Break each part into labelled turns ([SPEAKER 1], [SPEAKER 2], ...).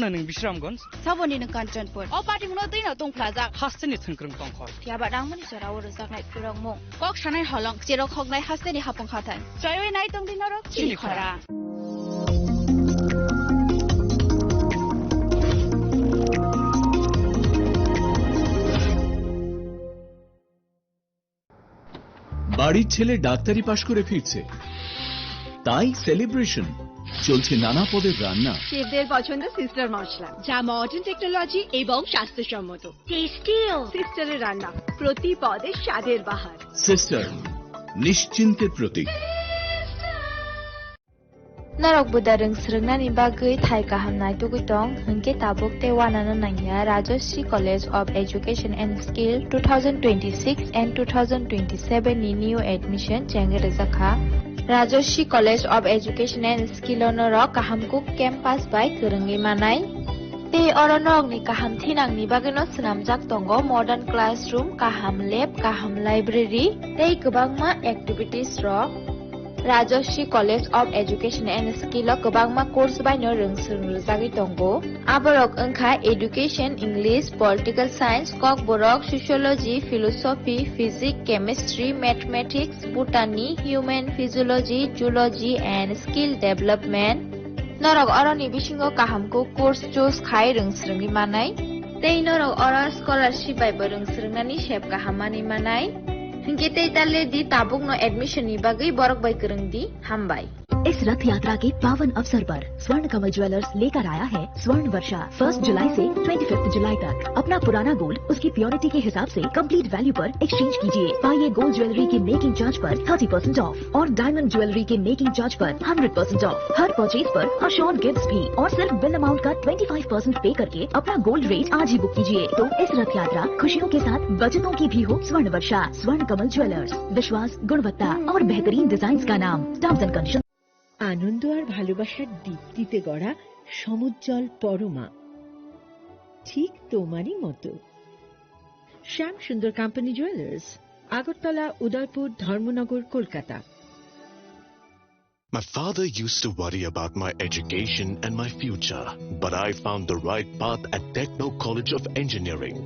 [SPEAKER 1] ning Bishramganj.
[SPEAKER 2] Saboni ning Kanchanpur. O party mo din na tong plaza.
[SPEAKER 1] Hasteni thengkrung tongkhor.
[SPEAKER 2] Kya ba dang mani sara ur sak nai purang mo. Kok shanai halong chirok khok nai hasteni hapong khatan. Choiwe nai tong din ro chini khora.
[SPEAKER 3] বাড়ির ছেলে ডাক্তারি পাশ করে ফিরছে, তাই celebration চলছে নানা পদের রান্না।
[SPEAKER 4] শেফদের পছন্দ সিস্টার মশলা, যা মডার্ন টেকনোলজি এবং স্বাস্থ্যসম্মত। টেস্টিও সিস্টারের রান্না, প্রতি পদে স্বাদের বাহার।
[SPEAKER 3] Sister, নিশ্চিন্তের Pratik.
[SPEAKER 5] Narok budareng srengna ni bagui thai kaham nai tugutong hengke tabuk te wanana nangya Rajashri College of Education and Skill 2026 and 2027 ni new admission chenge rezakha Rajashri College of Education and Skill onorok kaham kuk campus by kerengi manai te oronok ni kaham thinang ni bagino snamjak tongo modern classroom kaham lab kaham library tei kwbangma activities rok Rajashri College of Education and Skill o kwbangma course baino rongsung rujagui tongo aborok wngkha education English political science kok borok sociology philosophy physics chemistry mathematics botany human physiology zoology and skill development norok oroni bisingo kahamko course choose khai rongsrungni manai tei norok oro scholarship bai bo rongsrungnani sep kahamani manai Hinge ताले दी Tabuk no admission नि बागै बरक by करंग दी हम by.
[SPEAKER 6] इस रथ यात्रा के पावन अवसर पर स्वर्ण कमल ज्वेलर्स लेकर आया है स्वर्ण वर्षा 1 जुलाई से 25 जुलाई तक। अपना पुराना गोल्ड उसकी प्योरिटी के हिसाब से कंप्लीट वैल्यू पर एक्सचेंज कीजिए। पाइए गोल्ड ज्वेलरी के मेकिंग चार्ज पर 30% ऑफ और डायमंड ज्वेलरी के मेकिंग चार्ज पर 100% ऑफ। हर परचेज पर अशोर्ड गिफ्ट्स भी और सिर्फ बिल अमाउंट का 25% पे करके अपना गोल्ड रेट आज ही बुक कीजिए। तो इस रथ यात्रा खुशियों के साथ बचतों की भी हो। स्वर्ण वर्षा स्वर्ण कमल ज्वेलर्स, विश्वास गुणवत्ता और बेहतरीन डिजाइन का नाम। Terms and condition.
[SPEAKER 7] আনন্দ আর ভালোবাসার দীপ্তিতে গড়া সমুজ্জ্বল পরমা, ঠিক তোমারই মতো। শ্যাম সুন্দর company jewellers, Agartala, Udaipur, Dharmanagar, Kolkata.
[SPEAKER 8] My father used to worry about my education and my future, but I found the right path at Techno College of Engineering.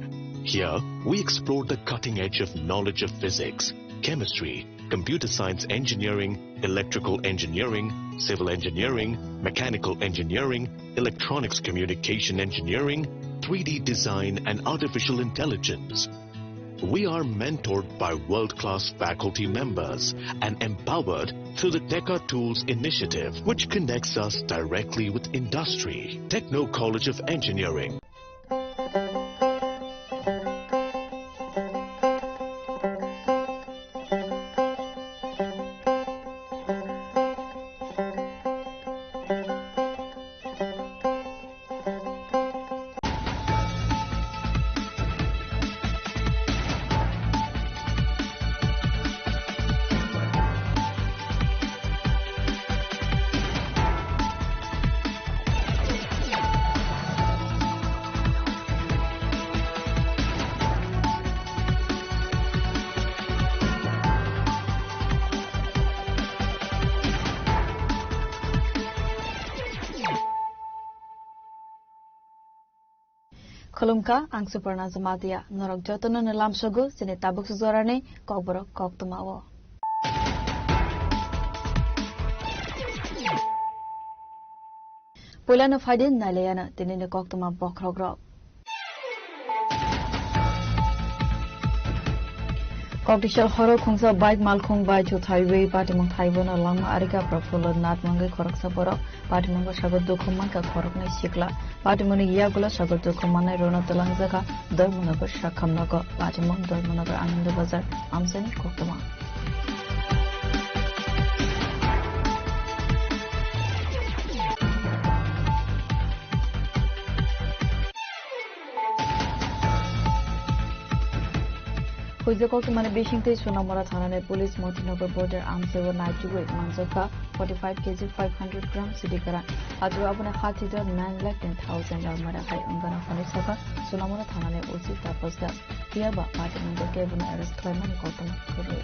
[SPEAKER 8] Here, we explored the cutting edge of knowledge of physics, chemistry, computer science engineering, electrical engineering, civil engineering, mechanical engineering, electronics communication engineering, 3D design and artificial intelligence. We are mentored by world-class faculty members and empowered through the Teka Tools initiative, which connects us directly with industry. Techno College of Engineering.
[SPEAKER 9] Khulumka ang Suparna Zamadia norok jotono nalam sogo sine tabuk suzorane kokborok koktumawo. Pulano faidin nalayana tinine koktuma bokrogrok. Kokdishal horo khungsa bike malkhung bai chu highway patimong thaibona lama arika profulo natmangai khorok saborok patimong sagot dukhuman ka khorok nai sikla patimoni yagulo sagot dukhuman nai rona talang jaga dormonagar shakhamnago patimong dormonagar anand bazar amsani koktuma Hujako Kumane Bishingte Sunamara Thana Police Motinogo border arms over night to wait Manzoka 45 kg 500 grams Sidikara Atu Abuna Hatida 9,10,000 Almada High Ungana Fanisaka Sunamara Thana Uzi Taposka Hiaba Patimungo Kevin arrest Clemani Kotama Kuru.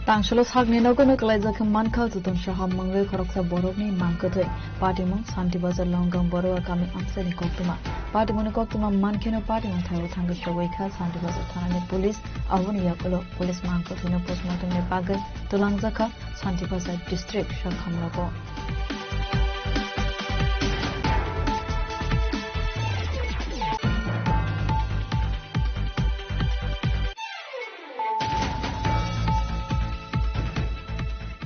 [SPEAKER 9] Tangshalo sagni nogono kalaizakha manka tutun shaham mangwe khoroksa borokni mangkothoi partimong Santi Bazar Longgam Boroa kami amsani koktuma partimoni koktuma mankeno partimong thayo thanga shawai Santi Bazar thanani police awani yakolo police mangkothino postmortem ne bagai tulangjaka Santi Bazar district shakhamlako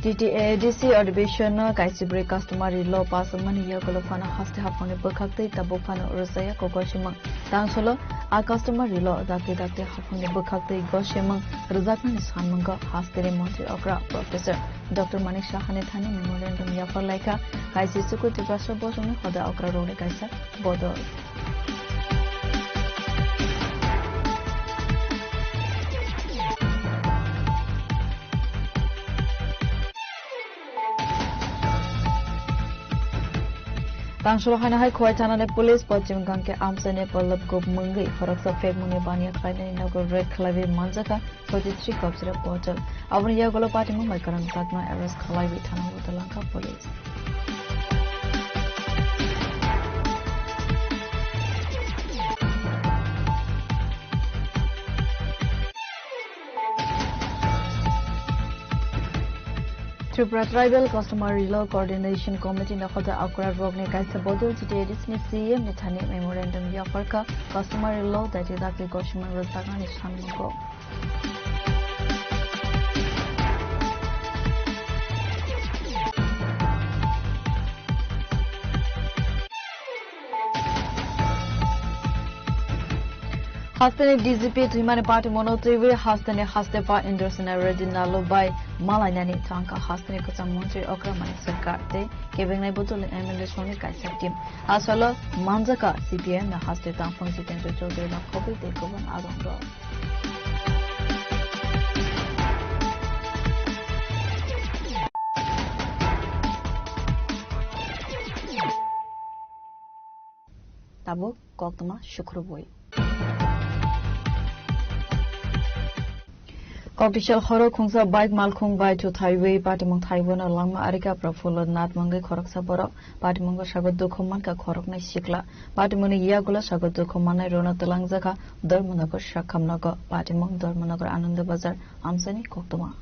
[SPEAKER 9] DC Audition Kaisibri customary law pass money yakolo fana haste hapone bukhakte tabo fana urusaya kokoshima tangsolo a customary law dakte hapone bukhakte goshima ruzakni sanmanga hastere monti okra professor Dr. Manik Shahane Thani memorandum yafar laika kaisi suku tibrasra bosone hoda okra role kaisa bodol Tangsholo hana hai khoi thana ne police pachim gang ke amsane pallab gop mungai khoraksa fek mune bania khaine nago red khlavi manjaka 43 kopsra portal avani ya golo party mumbai karan takna arrest khalai bi thana utalanka police Tripura Tribal Customary Law Coordination Committee na khoda akra rogne kaisa bodol GTADs ni CM ni thani memorandum ya farka customary law that is dakli goshman rosagani shanmungo Hastane DGP Thimane Party Monotrive Hastane Hastepa Indorsana Redinalo by Malaynani Tanka Hastane Kusamontri Okramani Sarkarte giving a bottle in Emilishoni Kaisa team. As well as Manzaka CPM the Haste Tampon Sitan to Children of Kobe they govern Adondo. Tabo Koktuma Shukrubui. Cocktail Horo Kungsa Bike Malkung by to Highway, Patimong Taiwan, Lama Arika Profulo, Nat Mangai Koroksa Boro, Patimonga Shagodo Komanka Korokna Shikla, Patimoni Yagula Shagodo Komana Rona Telangzaka, Dormonago Shakamnago, Patimong Dormonago Ananda Bazar, Amsani Koktuma.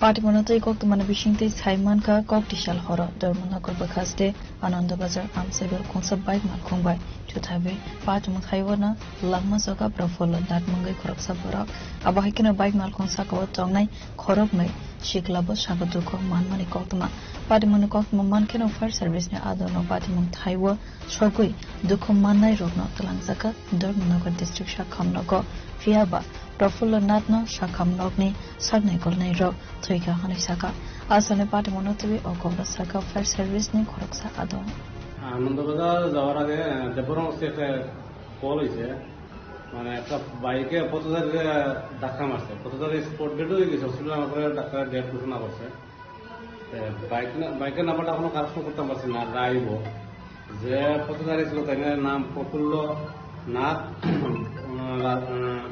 [SPEAKER 9] Party Monotai Koktumana Bishinte Saimanka Cocktail Horror, Dormonago Bakaste, Ananda Bazar, Amsabel Konsa Bike Malkumbai, Chutabe, Patimon Haiwana, Lamasoka, Profolo, That Mungai Koroksa Borak, Abahikina Bike Malkonsaka, Tongai, Korokme, Shiklabo, Shagaduko, Manmani Koktuma, Patimon Koktuma Mankin of Fire Service, Adono, Patimon Taiwa, Shogui, Dukomanai Rogno, Talansaka, Dormonago District Shakamnogo, Fiaba. Profulo Natno, Shakam Nogni, Sagne Golnero, Trika Hanisaka, Asane Patimonotivi, or Gobra Saka Fire Service Ni Koroksa Adon.
[SPEAKER 10] Nandabazar Zavara, the Boron State Police, when I took bike, Potazar Dakamaster, Potazar Sport Bedu is a Sula Dakar Dead Pusana. Bike number of Kaputamasina, Raibo, the Potazar is looking Nam Populo, Nat.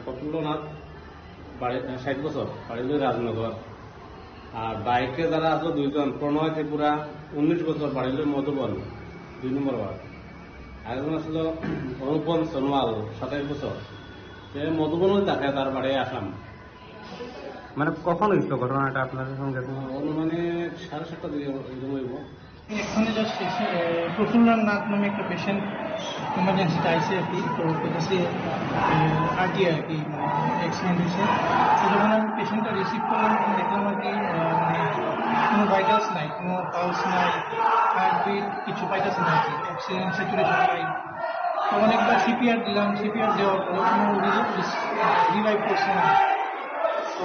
[SPEAKER 10] Populo Nath, 60 বছর বাড়িতে রাজনগর আর বাইকে যারা আসলো দুইজন প্রণয় ত্রিপুরা 19 বছর বাড়িতে মধুবন 2 নম্বর word আরেকজন আসলো অনুপম সোনোয়াল 27 বছর সে মধুবনই থাকে তার বাড়ি আসাম
[SPEAKER 11] মানে কখন হইছিল ঘটনাটা আপনাদের সঙ্গে
[SPEAKER 10] অনুমানে 7:30 দিকে এরকম হইব
[SPEAKER 12] এখানে জাস্ট প্রফুল্ল নাথ নামে একটা পেশেন্ট ইমার্জেন্সিতে আইসে আর কি তো কাছে আরটি আর কি অ্যাক্সিডেন্ট হয়েছে তো যখন আমি পেশেন্টটা রিসিভ করলাম দেখলাম আর কি কোনো ভাইটালস নাই কোনো পালস নাই হার্টবিট কিছু পাইতেছে না আর কি অক্সিজেন স্যাচুরেশন নাই তো অনেকবার সিপিআর দিলাম সিপিআর দেওয়ার পরে কোনো রিভাইভ করছে না তো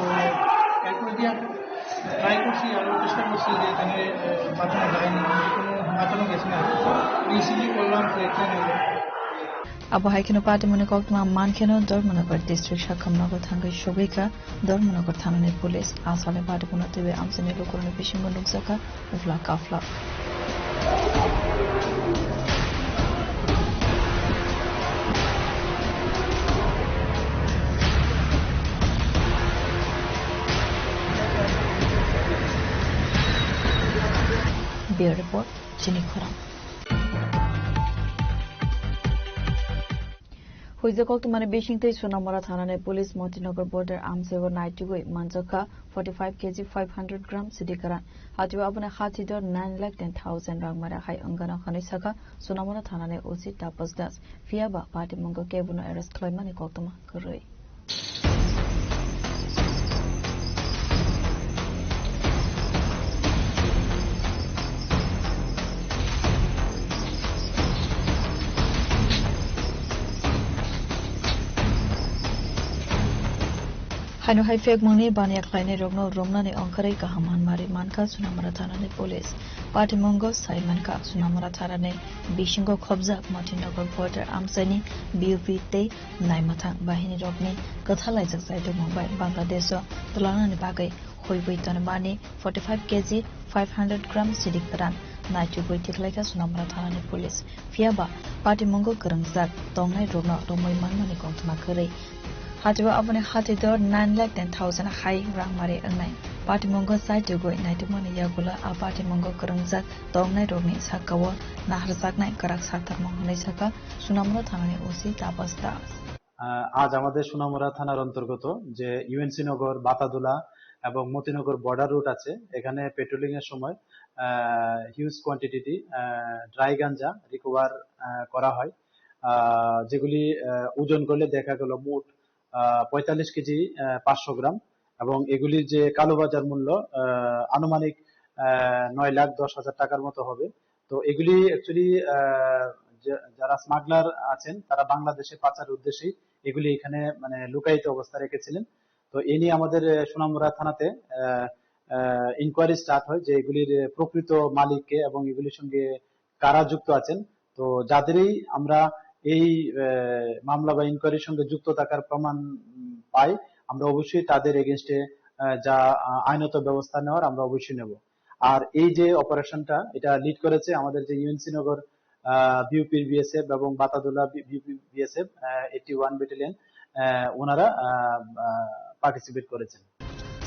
[SPEAKER 12] এরপর দিয়ে ট্রাই করছি আরও চেষ্টা করছি যে এখানে বাঁচানো যায়নি কোনো বাঁচানো গেছে না রিসিভলি করলাম
[SPEAKER 9] abo haikeno party mone kokma mankeno Dormanagar district Shakamnagar thangai shobeka Dormanagar thanane police asale party mone tebe amsene lokorone bishingo nuksaka ufla kafla Bureau report Chini Khoram Huizakok to Mani Bishing Te Sunamara Thanane Police Motinagar Border Arms Ever Night to Manjaka 45 kg 500 grams Sidikaran Hatu Abuna Hatidor 9,10,000 Rangmara High Angana Hanisaka Sunamara Thanane Usi Tapas Das Fiaba Party Mungo Kebuno Arrest Kloimani Koktama Kurui Hanu hai fek mangni bani aklaine rogno romna ne onkarai ka haman mari manka sunamara thanane police party mongo Simon ka sunamara thanane bishingo khobja Motinagar border amsani BUP te naimathang bahini rogni kathalai jaksai de mobile Bangladesh tulana ne bagai hoiboi tanmani 45 kg 500 grams sidikaran naitu boi tiklaika sunamara thanane police fiaba party mongo karangjak tongnai rogno romoi manmani kongthma kharai Hatiwa abone hatidor 9,10,000 high rangmare angnai party mongo site to go naitumani yagula a party mongo karangjak tongnai rogni sakawa naharjaknai karak satar mongnai saka sunamra thanane osi tapas das
[SPEAKER 13] আজ আমাদের সোনামুড়া থানার অন্তর্গত যে UNC নগর বাতাদুলা এবং Motinagar border root আছে এখানে patrolling এর সময় হিউজ কোয়ান্টিটি ড্রাই গাঞ্জা রিকভার করা হয় যেগুলি ওজন করলে দেখা গেল মোট 45 কেজি 500 গ্রাম এবং এগুলির যে কালোবাজার মূল্য আনুমানিক 9,10,000 টাকার মতো হবে তো এগুলি অ্যাকচুয়ালি যারা স্মাগলার আছেন তারা বাংলাদেশে পাচারের উদ্দেশ্যে এগুলি এখানে মানে লুকায়িত অবস্থায় রেখেছিলেন তো এই নিয়ে আমাদের সোনামুড়া থানাতে ইনকোয়ারি স্টার্ট হয় যে এগুলির প্রকৃত মালিককে এবং এগুলির সঙ্গে কারা যুক্ত আছেন তো যাদেরই আমরা এই মামলা বা ইনকোয়ারির সঙ্গে যুক্ত থাকার প্রমাণ পাই আমরা অবশ্যই তাদের এগেইনস্টে যা আইনত ব্যবস্থা নেওয়ার আমরা অবশ্যই নেব আর এই যে অপারেশনটা এটা লিড করেছে আমাদের যে ইউএনসি নগর বিউপির বিএসএফ এবং বাতাদুলা বিএসএফ 81 ব্যাটালিয়ন ওনারা পার্টিসিপেট করেছেন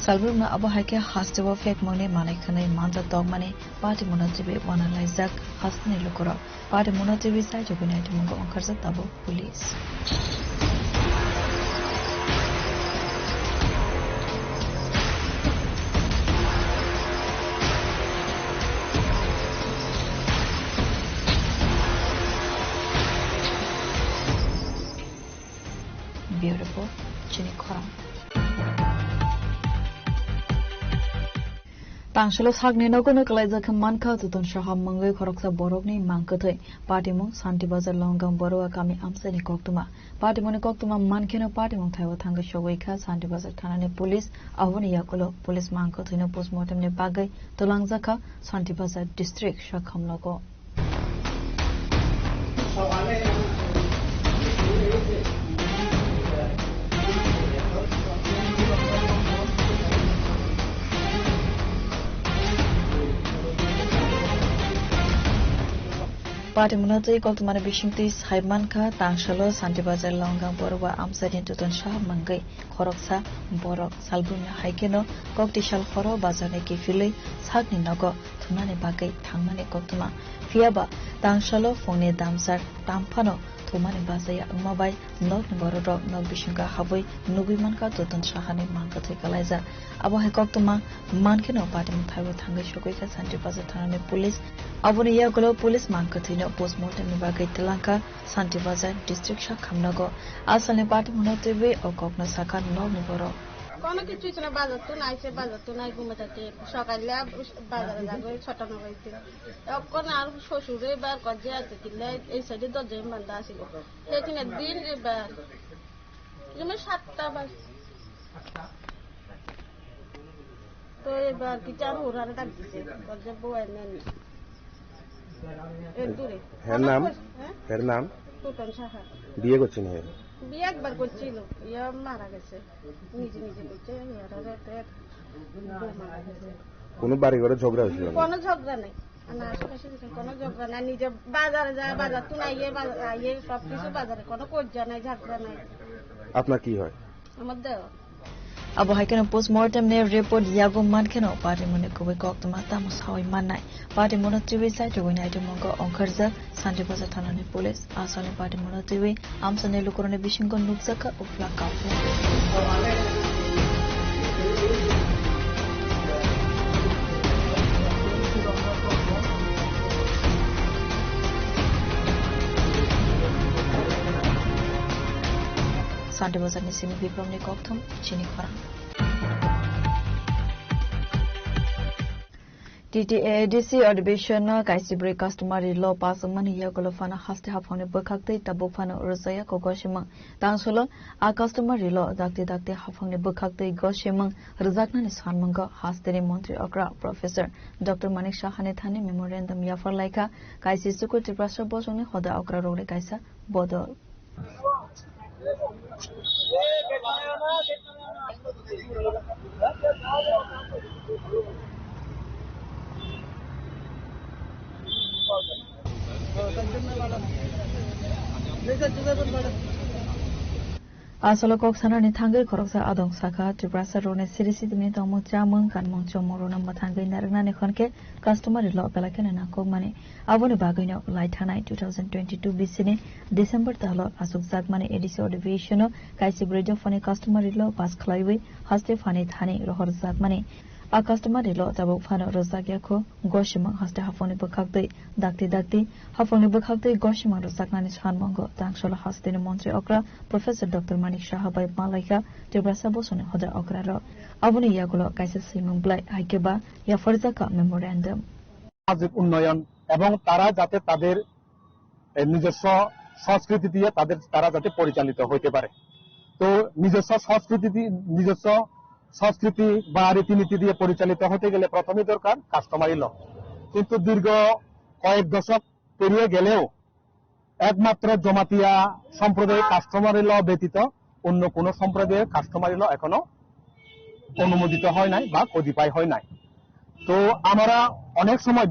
[SPEAKER 9] Salburna Abahake Hastewa Fek Mone Manekane Manta Dogmane Party Monatibi Wanalaizak Hasne Lukura Party Monatibi Site of United Mungo on Karzatabo Police. Beautiful Chini Khoram Tangshalo Sagni Nogono Kalaiza Kamanka to Don Shaham Mangai Koroksa Borogni Mankate Patimo Santi Bazar Longam Boroa Kami Amseni Koktuma Patimoni Koktuma Mankino Patimon Tawa Tanga Shaweka Santi Bazar Tanane Police Avoni Yakolo Police Manko Tino Postmortem Ne Bagai Tolangzaka Santi Bazar District Shakam Logo Party Munati Koltumana Bishingtis Haimanka Tangshalo Santi Bazar Longang Borwa Amsadin Tuton Shah Mangai Koroksa Borok Salbuna Haikeno Koktishal Horo Bazane Kifili Sagni Nogo Tunane Bagai Tangmane Koktuma Fiaba Tangshalo Fone Damsar Tampano Tumane Bazaya Mobile Nog Bororo Nog Bishinga Havoi Nubimanka Tuton Shahane Manka Tekalaiza Abo Hekoktuma Mankino Party Mutaiwa Tanga Shokoika Santi Bazar Tanane Police Avoni Yagolo Police Mankatino Postmortem Bagai Telanka Santi Bazar District Shakamnago Asane Party Munotibi or Kokna Saka Nog Boro
[SPEAKER 14] কোনো কিছুই ছিল বাজার তো নাইছে বাজার তো নাই ঘুমে থাকে সকালে বাজারে যাবে ছটা নবাইছে তখন আর শ্বশুরে বার কজে আছে কিলে এই সাইডে দরজা বন্ধ আছিল সেখানে দিন এবার তুমি 7টা বাজ তো এবার কি চার ওরারে ডাক দিছে দরজা বয় নেন এর দূরে এর নাম ফুটন সাহা।
[SPEAKER 15] বিয়ে করছেন?
[SPEAKER 14] বিয়ে একবার করছিল, ইয়া মারা গেছে, নিজে নিজে করছে, মারা গেছে।
[SPEAKER 15] কোনো বাড়ি ঘরে ঝগড়া হয়েছিল?
[SPEAKER 14] কোনো ঝগড়া নাই, আশেপাশে কোনো ঝগড়া নাই, নিজে বাজারে যায়, বাজার তো নাই, আইয়ে সবকিছু বাজারে, কোনো কজ্জা নাই, ঝগড়া নাই।
[SPEAKER 15] আপনার কি হয়?
[SPEAKER 14] আমার দেওয়া
[SPEAKER 9] abo haikeno postmortem ne report yago mankeno party mone kobe koktama tamus hoi manai party mono tv site to win item mongo onkarza sante baza thana ne police asane party mono tv amsane lukorone bishingo nukzaka ofla ka Sante Bazar ni sini biprom ni koktham chini khara TTADC addition kaisi break customer law pass mani yakolo fana haste hafone bokhakte tabu fana urusaya kogoshima tangsolo a customer law dakte hafone bokhakte goshima rizakna ni sanmanga haste ni mantri akra professor Dr Manik Shahane thane memorandum yafar laika kaisi sukuti prasha bosone hoda akra role kaisa bodol Asolo kok sana ni thangai khoroksa adong saka Triprasa rone sirisi dini tomo jamang kan mongcho morona mathangai narna ne khonke customer lo pelakena na kok mane abone bagaino light hanai 2022 bisine December talo asuk jak mane edisi division kaisi brejo fane customer lo pass khlaiwi haste fane thane rohor jak mane a customer lo jabo fane rozak yakho goshima haste hafone bokhakdei dakti hafone bokhakdei goshima rozak nani sanmongo tangsolo haste ne mantri okra Professor Dr Manik Shahabai Malaika Triprasa bosone hoda okra ro abone yagulo kaisa simung blai aikeba ya farzaka memorandum
[SPEAKER 16] সামাজিক উন্নয়ন এবং তারা যাতে তাদের নিজস্ব সংস্কৃতি দিয়ে তারা যাতে পরিচালিত হতে পারে তো নিজস্ব সংস্কৃতি বা রীতিনীতি দিয়ে পরিচালিত হতে গেলে প্রথমে দরকার কাস্টমারি ল কিন্তু দীর্ঘ কয়েক দশক পেরিয়ে গেলেও একমাত্র জমাতিয়া সম্প্রদায়ের কাস্টমারি ল ব্যতীত অন্য কোন সম্প্রদায়ের কাস্টমারি ল এখনো অনুমোদিত হয় নাই বা কদিপাই হয় নাই তো আমরা অনেক সময়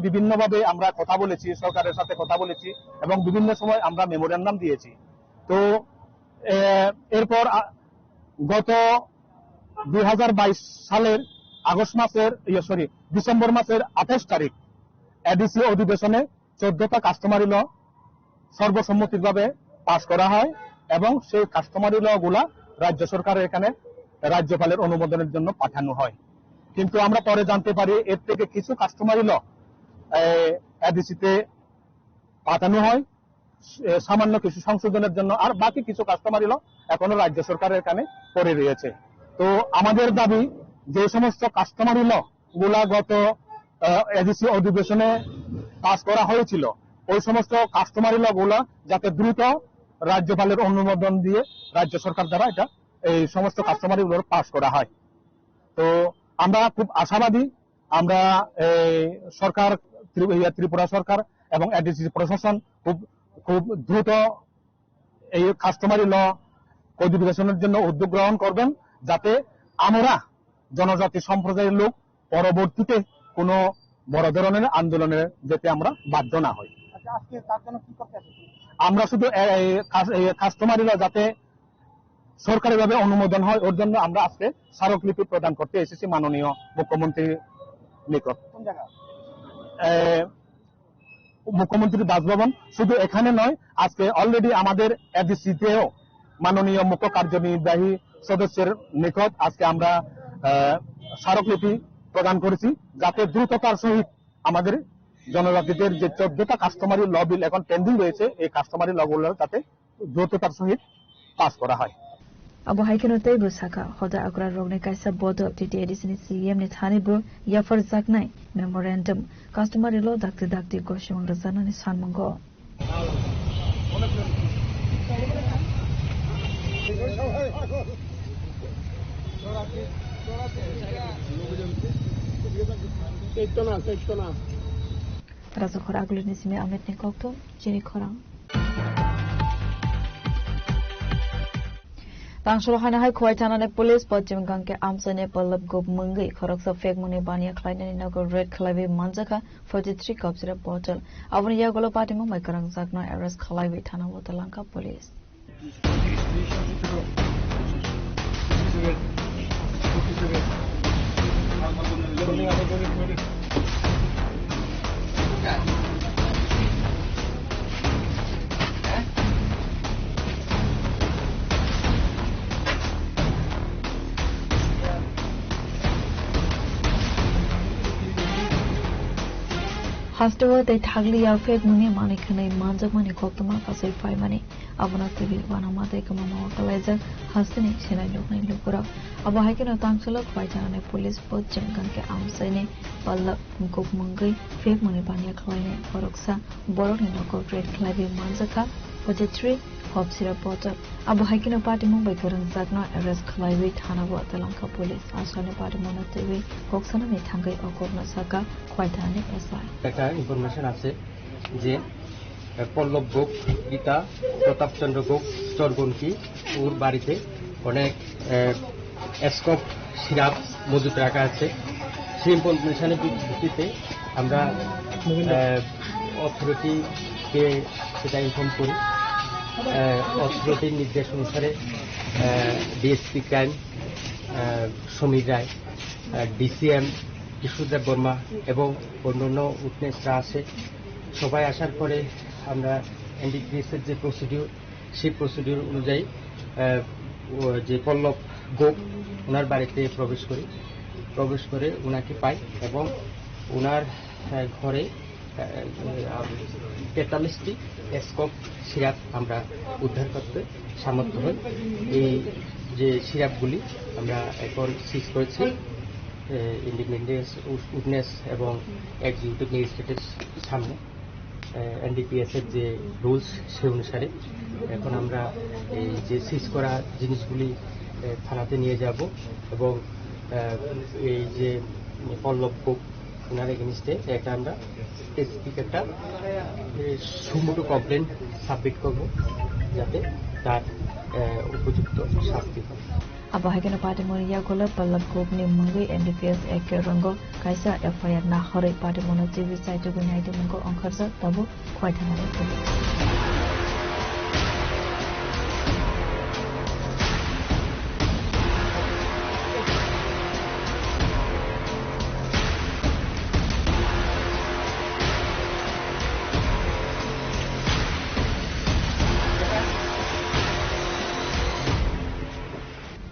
[SPEAKER 16] বিভিন্নভাবে আমরা কথা বলেছি সরকারের সাথে কথা বলেছি এবং বিভিন্ন সময় আমরা মেমোরেন্ডাম দিয়েছি তো এরপর গত 2022 সালের ডিসেম্বর মাসের 28 তারিখ এডিসি অধিবেশনে 14টা কাস্টমারি ল সর্বসম্মতিভাবে পাস করা হয় এবং সেই কাস্টমারি ল গুলা রাজ্য সরকারের এখানে রাজ্যপালের অনুমোদনের জন্য পাঠানো হয় কিন্তু আমরা পরে জানতে পারি এর থেকে কিছু কাস্টমারি ল এডিসিতে পাঠানো হয় সামান্য কিছু সংশোধনের জন্য আর বাকি কিছু কাস্টমারি ল এখনো রাজ্য সরকারের এখানে পড়ে রয়েছে তো আমাদের দাবি যে সমস্ত কাস্টমারি ল গুলা গত এডিসি অধিবেশনে পাস করা হয়েছিল ওই সমস্ত কাস্টমারি ল গুলা যাতে দ্রুত রাজ্যপালের অনুমোদন দিয়ে রাজ্য সরকার দ্বারা এটা এই সমস্ত কাস্টমারি গুলো পাস করা হয় তো আমরা খুব আশাবাদী আমরা সরকার ত্রিপুরা সরকার এবং এডিসি প্রশাসন খুব দ্রুত এই কাস্টমারি ল কডিফিকেশনের জন্য উদ্যোগ গ্রহণ করবেন যাতে আমরা জনজাতি সম্প্রদায়ের লোক পরবর্তীতে কোনো বড় ধরনের আন্দোলনে যেতে আমরা বাধ্য না হই আমরা শুধু কাস্টমারি ল যাতে সরকারিভাবে অনুমোদন হয় ওর জন্য আমরা আজকে স্মারকলিপি প্রদান করতে এসেছি মাননীয় মুখ্যমন্ত্রীর নিকট মুখ্যমন্ত্রীর বাসভবন শুধু এখানে নয় আজকে অলরেডি আমাদের এডিসিতেও মাননীয় মুখ্য কার্যনির্বাহী সদস্যের নিকট আজকে আমরা স্মারকলিপি প্রদান করেছি যাতে দ্রুততার সহিত আমাদের জনজাতিদের যে 14টা কাস্টমারি ল বিল এখন পেন্ডিং রয়েছে এই কাস্টমারি ল গুলো যাতে দ্রুততার সহিত পাস করা হয়
[SPEAKER 9] Abo haikeno tei busaka hoda akra rogne kaisa bodo TTADC ni CM ni thani bro yafar zaknai memorandum customary law dakti goshimang razana ni sanmango Razo khora agli ni sime amet ni kokto jeni khora Tangsolo hana hai khwai thanane police Pachim Gangke amsane Pallab Gop Mungai Khoroksa fake money bania Klainani Nago red Khlavi Manjaka 43 cups in a bottle. Avani Yagolo Patimo Makarang Zakna arrest Khlavi Thana Watalanka police. Hastawa they tagli ya fake money money kanai manjak money koktuma kasai fai money abuna tibi wanama they kamama wakalaja hastani sinai loknai lokura abo haikena tangsolo khwai janane police pot jengkan ke amsane palla gop mungai fake money bania khlaine koroksa boroni noko trade khlabi manjaka 43 hop syrup bottle abo haikena party mumbai karang zakna arrest khlaiwi thana wa talanka police asane party mona tibi koksana ne thangai okokna saka khwai thane SI
[SPEAKER 11] একটা information আছে যে পল্লব গোপ গীতা প্রতাপচন্দ্র গোপ চরগনকি ওর বাড়িতে অনেক স্কপ syrup মজুত রাখা আছে সেই ইনফরমেশনের ভিত্তিতে আমরা অথরিটিকে সেটা ইনফর্ম করি অথরিটির নির্দেশ অনুসারে ডিএসপি ক্রাইম সমীর রায় ডিসিএম কিশোরদেব বর্মা এবং অন্যান্য উইটনেসরা আসে সবাই আসার পরে আমরা এনডিপিএসের যে প্রসিডিউর সেই প্রসিডিউর অনুযায়ী যে পল্লব গোপ ওনার বাড়িতে প্রবেশ করে ওনাকে পাই এবং ওনার ঘরে 43টি স্কপ সিরাপ আমরা উদ্ধার করতে সামর্থ্য হই এই যে সিরাপগুলি আমরা এখন সিজ করেছি ইন্ডিপেন্ডেন্স উইটনেস এবং এক্সিকিউটিভ ম্যাজিস্ট্রেটের সামনে এনডিপিএসের যে রুলস সে অনুসারে এখন আমরা এই যে সিজ করা জিনিসগুলি থানাতে নিয়ে যাব এবং এই যে পল্লব গোপ ওনার এগেনস্টে একটা আমরা স্পেসিফিক একটা সুমোটো কমপ্লেন সাবমিট করব যাতে তার উপযুক্ত শাস্তি হয়
[SPEAKER 9] abo haikena party moniya gola Pallab Gop ni mungai NDPS ek rango kaisa FIR na hore party mona TV site go nai de mungo angkharja tabu khwai thana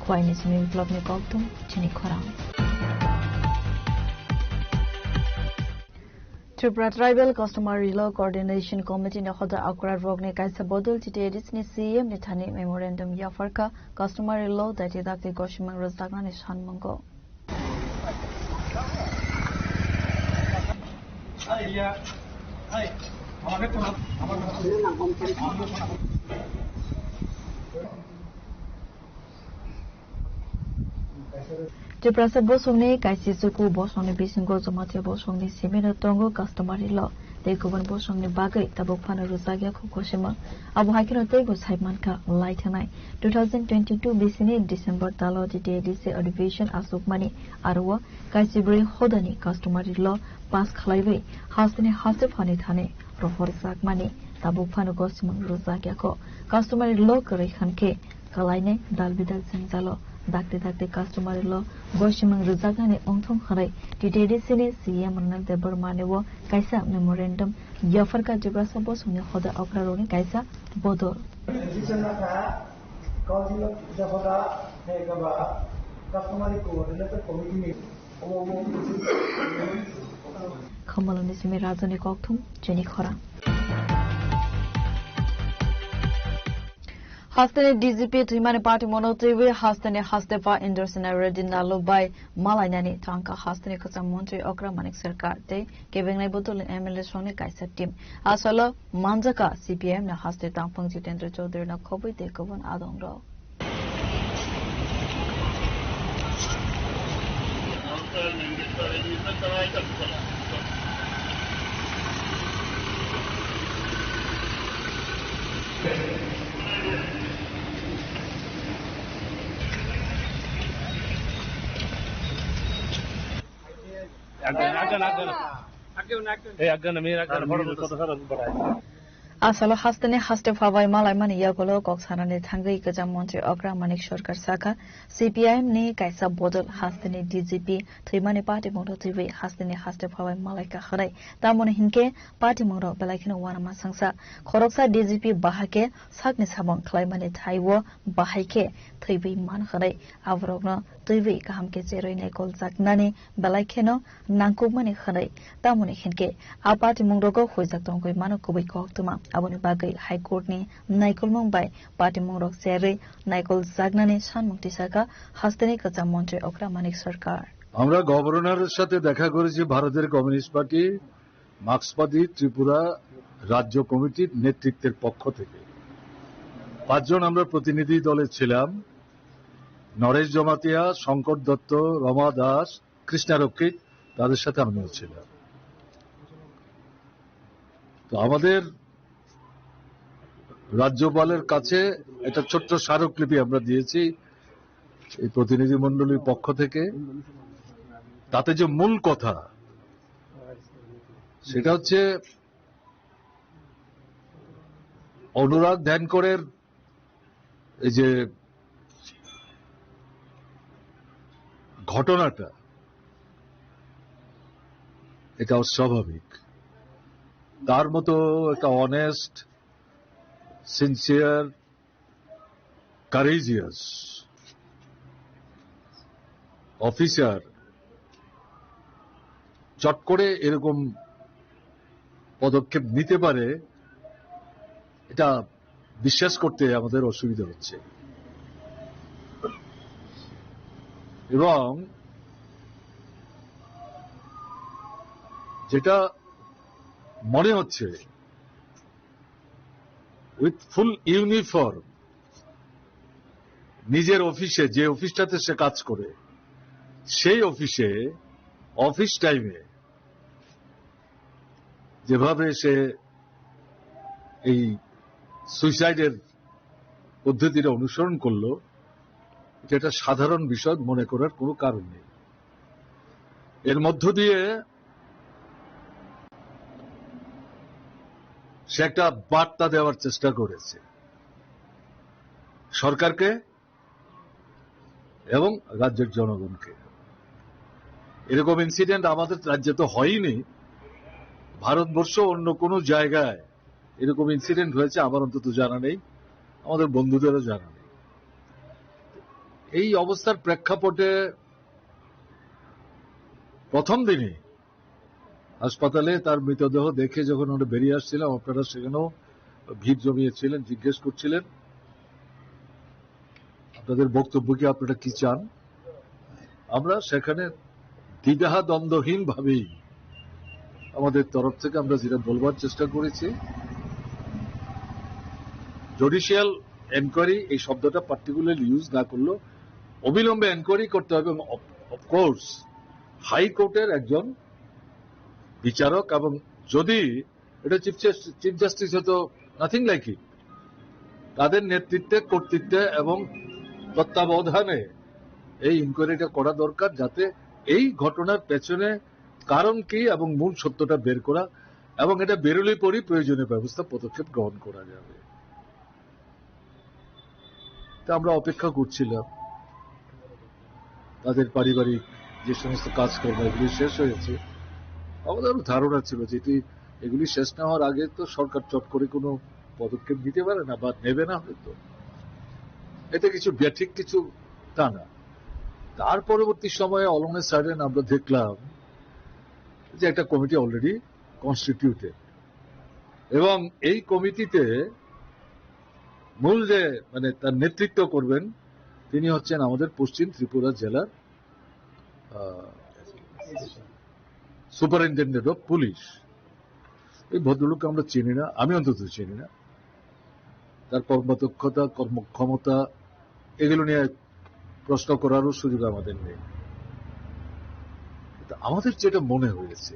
[SPEAKER 9] Kwainis mi vlog ni koktum chini khorang Tripura Tribal Customary Law Coordination Committee ne khoda akura rog ne kaisa bodol chite edis ni CM ne thani memorandum ya farka customary law that is the goshimang rozagna ne shanmango Tripura bosongni kaisi suku bosongni bisingo zomatia bosongni simena tongo customary law they govern bosongni bagai tabok phana rusagya khokoshima abu hakino tego saimanka laitanai 2022 bisini December talo dite addition asukmani arwa kaisi bri hodani customary law pass khlaiwe hasne hasefani thane rohor sakmani tabok phana gosimang rusagya ko customary law kare khanke kalaine dalbidal senjalo dakte dakte customary law goshimang ruzaka ne ongthong kharai titedi sine CM Ronald Debar manewo kaisa memorandum yafar ka jibra sabo sune khoda akraroni kaisa bodor khamaloni sime rajani kokthum jeni khora Hastane DGP Trimani Party Monotivi Hastane Hastefa Indorsana Redin Nalubai Malainani Tanka Hastane Kasam Montri Okra Manik Sarkar Te Giving Nabutul MLA Shoni Kaisa team Asolo Manjaka CPM na Haste Tampang Jitendra Chaudhary na Kobi Te Kavan Adongro Asalo hastane haste phawai malai mani yagolo koksanani thangai gajam montre Ogra Manik Sarkar Saka CPIM ni kaisa bodol hastane DGP thimani party modo tv hastane haste phawai malai ka kharai tamone hinke party modo belaikino wana ma sangsa khoroksa DGP bahake sakni sabon khlaimani thaiwo bahaike thaibi man kharai avrogno tv kahamke cheroi ne kol jaknani belaikeno nangkukmani kharai tamone hinke a party modo ko khoijak tongkoi mano kubai kok tuma aboni bagai high court ni naikol mumbai party mongrok sere naikol zagnani sanmukti saka hastani kacha মন্ত্রী Ogra Manik Sarkar
[SPEAKER 17] আমরা গভর্নরের সাথে দেখা করেছি ভারতের communist party মার্ক্সবাদী Tripura রাজ্য কমিটির নেতৃত্বের পক্ষ থেকে 5 জন আমরা প্রতিনিধি দলে ছিলাম নরেশ জমাতিয়া শঙ্কর দত্ত রমা দাস কৃষ্ণা রক্ষিত তাদের সাথে আমিও ছিলাম তো আমাদের রাজ্যপালের কাছে একটা ছোট্ট স্মারকলিপি আমরা দিয়েছি এই প্রতিনিধি মণ্ডলীর পক্ষ থেকে তাতে যে মূল কথা সেটা হচ্ছে অনুরাগ ধ্যানকরের এই যে ঘটনাটা এটা অস্বাভাবিক তার মতো একটা অনেস্ট sincere, courageous officer চট করে এরকম পদক্ষেপ নিতে পারে এটা বিশ্বাস করতে আমাদের অসুবিধা হচ্ছে এবং যেটা মনে হচ্ছে উইথ ফুল ইউনিফর্ম নিজের অফিসে যে অফিসটাতে সে কাজ করে সেই অফিসে অফিস টাইমে যেভাবে সে এই সুইসাইডের পদ্ধতিটা অনুসরণ করলো এটা সাধারণ বিষয় মনে করার কোনো কারণ নেই এর মধ্য দিয়ে সে একটা বার্তা দেওয়ার চেষ্টা করেছে সরকারকে এবং রাজ্যের জনগণকে এরকম ইনসিডেন্ট আমাদের রাজ্যে তো হয়নি ভারতবর্ষ অন্য কোনো জায়গায় এরকম ইনসিডেন্ট হয়েছে আমার অন্তত জানা নেই আমাদের বন্ধুদেরও জানা নেই এই অবস্থার প্রেক্ষাপটে প্রথম দিনে হাসপাতালে তার মৃতদেহ দেখে যখন আমরা বেরিয়ে আসছিলাম আপনারা সেখানেও ভিড় জমিয়েছিলেন জিজ্ঞেস করছিলেন আপনাদের বক্তব্য কি আপনারা কি চান আমরা সেখানে দ্বিধা দ্বন্দ্বহীন ভাবেই আমাদের তরফ থেকে আমরা যেটা বলবার চেষ্টা করেছি জুডিশিয়াল এনকোয়ারি এই শব্দটা পার্টিকুলারলি ইউজ না করলেও অবিলম্বে এনকোয়ারি করতে হবে এবং অফকোর্স হাইকোর্টের একজন বিচারক এবং যদি এটা চিফ জাস্টিস হতো নাথিং লাইক ইট তাদের নেতৃত্বে কর্তৃত্বে এবং তত্ত্বাবধানে এই ইনকোয়ারিটা করা দরকার যাতে এই ঘটনার পেছনে কারণ কি এবং মূল সত্যটা বের করা এবং এটা বেরোলে পরই প্রয়োজনীয় ব্যবস্থা পদক্ষেপ গ্রহণ করা যাবে তা আমরা অপেক্ষা করছিলাম তাদের পারিবারিক যে সমস্ত কাজকর্ম এগুলি শেষ হয়েছে আমাদের ধারণা ছিল যে এগুলি শেষ না হওয়ার আগে তো সরকার চট করে কোনো পদক্ষেপ নিতে পারে না বা নেবে না হয়তো এতে কিছু ব্যাঠিক কিছু তা না তার পরবর্তী সময়ে অলং এ সাডেন আমরা দেখলাম যে একটা কমিটি অলরেডি কনস্টিটিউটেড এবং এই কমিটিতে মূল যে মানে তার নেতৃত্ব করবেন তিনি হচ্ছেন আমাদের পশ্চিম ত্রিপুরা জেলার সুপারিনটেন্ডেন্ট অফ পুলিশ এই ভদ্রলোককে আমরা চিনি না আমি অন্তত চিনি না তার কর্মদক্ষতা কর্মক্ষমতা এগুলো নিয়ে প্রশ্ন করারও সুযোগ আমাদের নেই আমাদের যেটা মনে হয়েছে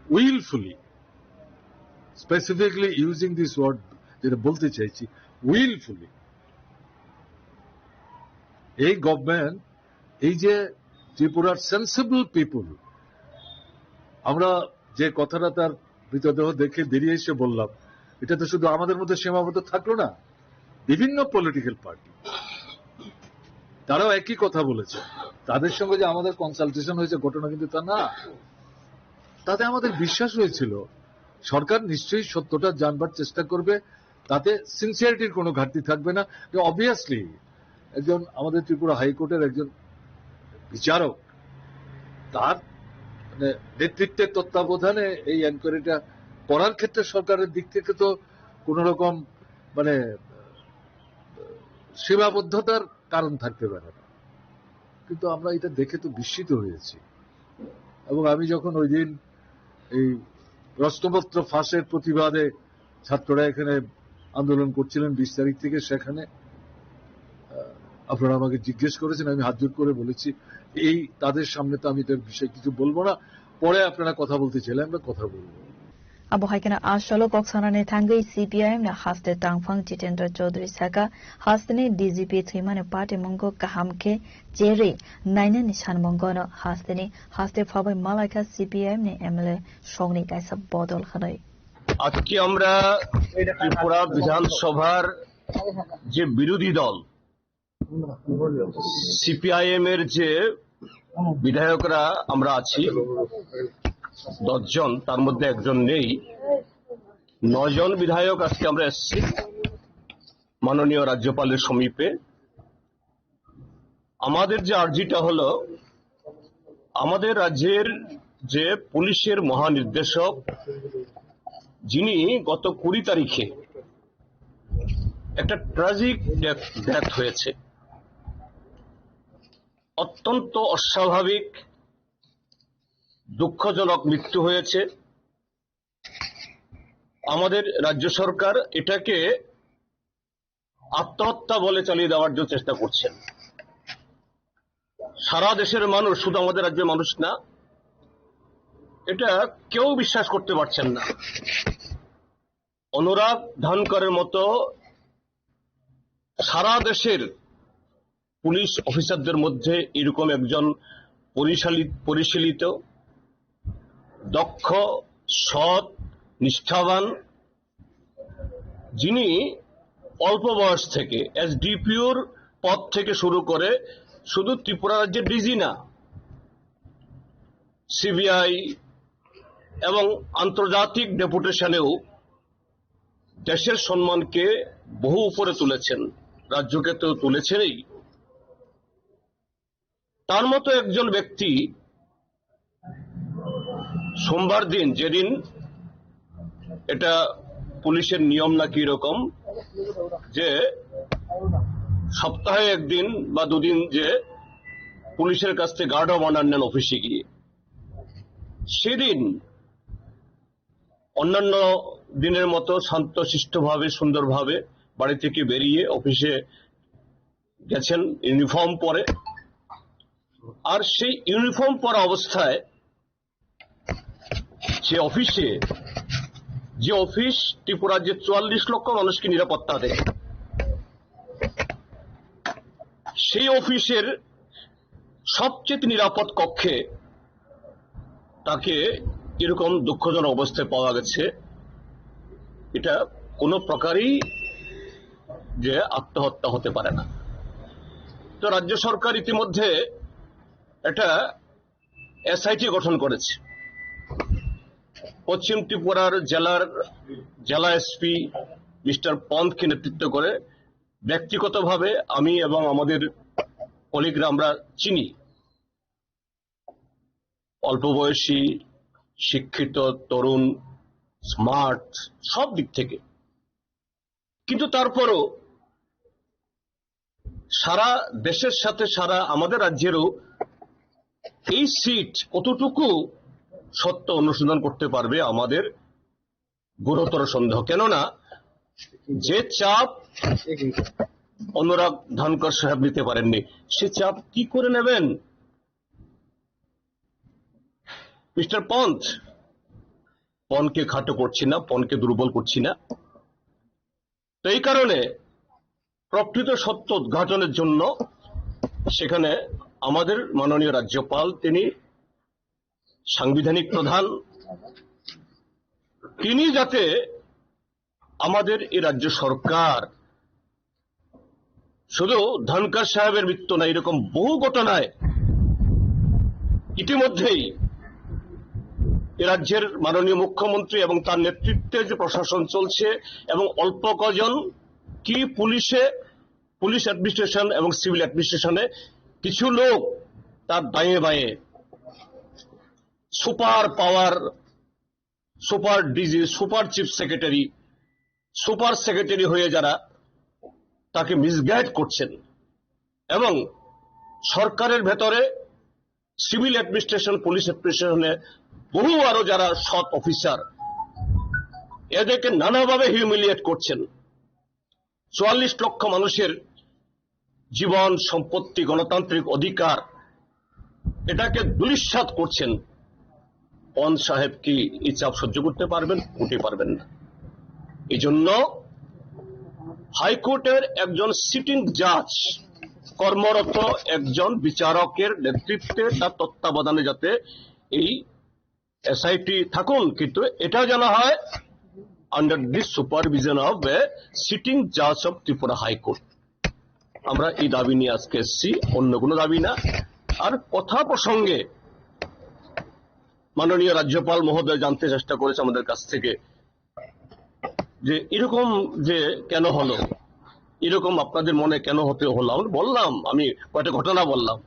[SPEAKER 17] উইলফুলি স্পেসিফিকলি ইউজিং দিস ওয়ার্ড যেটা বলতে চাইছি উইলফুলি এই গভর্নমেন্ট এই যে ত্রিপুরার সেন্সিবল পিপুল, আমরা যে কথাটা তার মৃতদেহ দেখে বেরিয়ে এসে বললাম, এটা তো শুধু আমাদের মধ্যে সীমাবদ্ধ থাকলো না, বিভিন্ন পলিটিক্যাল পার্টি তারাও একই কথা বলেছে। তাদের সঙ্গে যে আমাদের কনসালটেশন হয়েছে ঘটনা কিন্তু তা না, তাতে আমাদের বিশ্বাস হয়েছিল সরকার নিশ্চয়ই সত্যটা জানবার চেষ্টা করবে, তাতে সিনসিয়ারিটির কোনো ঘাটতি থাকবে না। অবভিয়াসলি একজন আমাদের ত্রিপুরা হাইকোর্টের একজন বিচারক, তার নেতৃত্বের তত্ত্বাবধানে এই এনকোয়ারিটা করার ক্ষেত্রে সরকারের দিক থেকে তো কোন রকম সীমাবদ্ধতার কারণ থাকতে পারে না, কিন্তু আমরা এটা দেখে তো বিস্মিত হয়েছি। এবং আমি যখন ওই দিন এই প্রশ্নপত্র ফাঁসের প্রতিবাদে ছাত্ররা এখানে আন্দোলন করছিলেন 20 তারিখ থেকে, সেখানে আপনারা আমাকে জিজ্ঞেস করেছেন, আমি হাত জোর করে বলেছি এই তাদের সামনে তো আমি এটার বিষয়ে কিছু বলবো না, পরে আপনারা কথা বলতে চাইলে আমরা কথা বলবো।
[SPEAKER 9] Abo haikana ashalo koksanane thangai CPIM na haste tangphang Jitendra Chaudhary saka hastene DGP thimane party mongo kahamke jere naina nishan mongo no haste phabai malaka CPIM ne MLA shongni kaisa bodol khanai
[SPEAKER 18] আজকে আমরা ত্রিপুরা বিধানসভার যে বিরোধী দল CPIM এর যে বিধায়করা আমরা আছি 10 জন, তার মধ্যে একজন নেই, 9 জন বিধায়ক আজকে আমরা এসেছি মাননীয় রাজ্যপালের সমীপে। আমাদের যে আর্জিটা হলো, আমাদের রাজ্যের যে পুলিশের মহানির্দেশক, যিনি গত 20 তারিখে একটা ট্র্যাজিক ডেথ হয়েছে, অত্যন্ত অস্বাভাবিক দুঃখজনক মৃত্যু হয়েছে। আমাদের রাজ্য সরকার এটাকে আত্মহত্যা বলে চালিয়ে দেওয়ার জন্য চেষ্টা করছেন। সারা দেশের মানুষ, শুধু আমাদের রাজ্যের মানুষ না, এটা কেউ বিশ্বাস করতে পারছেন না। অনুরাগ ধানকরের মতো সারা দেশের পুলিশ অফিসারদের মধ্যে এরকম একজন পরিশীলিত, দক্ষ, সৎ, নিষ্ঠাবান, যিনি অল্প বয়স থেকে এসডিপিওর পদ থেকে শুরু করে শুধু ত্রিপুরা রাজ্যের ডিজি না, সিবিআই এবং আন্তর্জাতিক ডেপুটেশনেও দেশের সম্মানকে বহু উপরে তুলেছেন, রাজ্যকে তো তুলেছেনই। তার মতো একজন ব্যক্তি সোমবার দিন, যেদিন এটা পুলিশের নিয়ম নাকি এরকম যে সপ্তাহে একদিন বা দুদিন যে পুলিশের কাছ থেকে গার্ড অব অনার নেন অফিসে গিয়ে, সেদিন অন্যান্য দিনের মতো শান্তশিষ্টভাবে সুন্দরভাবে বাড়ি থেকে বেরিয়ে অফিসে গেছেন ইউনিফর্ম পরে। আর সেই ইউনিফর্ম পরা অবস্থায় যে অফিস ত্রিপুরার যে 44 লক্ষ মানুষকে নিরাপত্তা দেয়, সেই অফিসের সবচেয়ে নিরাপদ কক্ষে তাকে এরকম দুঃখজনক অবস্থায় পাওয়া গেছে। এটা কোনো প্রকারই যে আত্মহত্যা হতে পারে না। তো রাজ্য সরকার ইতিমধ্যে একটা এসআইটি গঠন করেছে। পশ্চিম ত্রিপুরার জেলা এসপি মিস্টার পন্থকে নেতৃত্ব করে ব্যক্তিগতভাবে আমি এবং আমাদের কলিগরা আমরা চিনি, অল্প বয়সী, শিক্ষিত, তরুণ, স্মার্ট, সব দিক থেকে। কিন্তু তারপরও সারা দেশের সাথে সারা আমাদের রাজ্যেরও এই সিট কতটুকু সত্য অনুসন্ধান করতে পারবে আমাদের গুরুতর সন্দেহ। কেননা যে চাপ অনুরাগ ধানকর সাহেব নিতে পারেননি, সে চাপ কি করে নেবেন মিস্টার পন্থ? পনকে খাটো করছি না, পনকে দুর্বল করছি না। তো এই কারণে প্রকৃত সত্য উদ্ঘাটনের জন্য সেখানে আমাদের মাননীয় রাজ্যপাল তিনি সাংবিধানিক প্রধান, তিনি যাতে আমাদের এই রাজ্য সরকার শুধু ধনকর সাহেবের মৃত্যু না, এরকম বহু ঘটনায় ইতিমধ্যেই এ রাজ্যের মাননীয় মুখ্যমন্ত্রী এবং তার নেতৃত্বে যে প্রশাসন চলছে এবং অল্প কজন কি পুলিশ অ্যাডমিনিস্ট্রেশন এবং সিভিল অ্যাডমিনিস্ট্রেশনে কিছু লোক তার দায়ে বায়ে super power, super DG, super chief secretary, super secretary হয়ে যারা তাকে মিসগাইড করছেন এবং সরকারের ভেতরে সিভিল অ্যাডমিনিস্ট্রেশন, পুলিশ অ্যাডমিনিস্ট্রেশনে বহু আরো যারা সৎ অফিসার এদেরকে নানাভাবে হিউমিলিয়েট করছেন। ৪৪ লক্ষ মানুষের জীবন, সম্পত্তি, গণতান্ত্রিক অধিকার এটাকে দুলিশ্বাত করছেন। পন সাহেব কি এই চাপ সহ্য করতে পারবেন? উঠে পারবেন না। এই জন্য হাইকোর্টের একজন সিটিং জাজ, কর্মরত একজন বিচারকের নেতৃত্বে তার তত্ত্বাবধানে যাতে এই এসআইটি থাকুন, কিন্তু এটা জানা হয় under this supervision of a sitting জাজ অফ ত্রিপুরা হাইকোর্ট। আমরা এই দাবি নিয়ে আজকে এসেছি, অন্য কোনো দাবি না। আর কথা প্রসঙ্গে মাননীয় রাজ্যপাল মহোদয় জানতে চেষ্টা করেছে আমাদের কাছ থেকে যে এরকম যে কেন হলো, এরকম আপনাদের মনে কেন হতে হলো। আমি বললাম, আমি কয়েকটা ঘটনা বললাম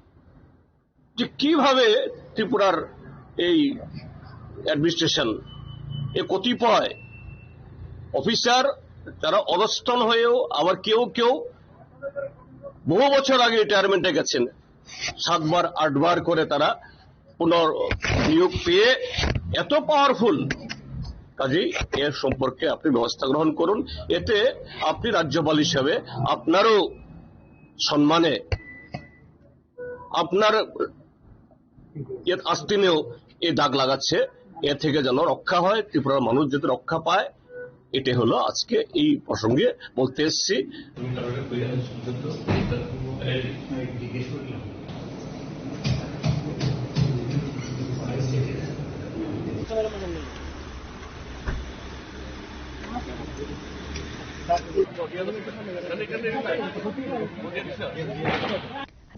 [SPEAKER 18] যে কিভাবে ত্রিপুরার এই অ্যাডমিনিস্ট্রেশন এ কতিপয় অফিসার তারা অবস্থান হয়েও আবার কেউ কেউ বহু বছর আগে রিটায়ারমেন্টে গেছেন, 7 বার 8 বার করে তারা পুনর্নিয়োগ পেয়ে এত পাওয়ারফুল। কাজেই এর সম্পর্কে আপনি ব্যবস্থা গ্রহণ করুন, এতে আপনি রাজ্যপাল হিসেবে আপনারও সম্মানে, আপনার আস্তিনেও এই দাগ লাগাচ্ছে। এ থেকে যেন রক্ষা হয়, ত্রিপুরার মানুষ যাতে রক্ষা পায়, এটা হলো আজকে এই প্রসঙ্গে বলতে এসেছি।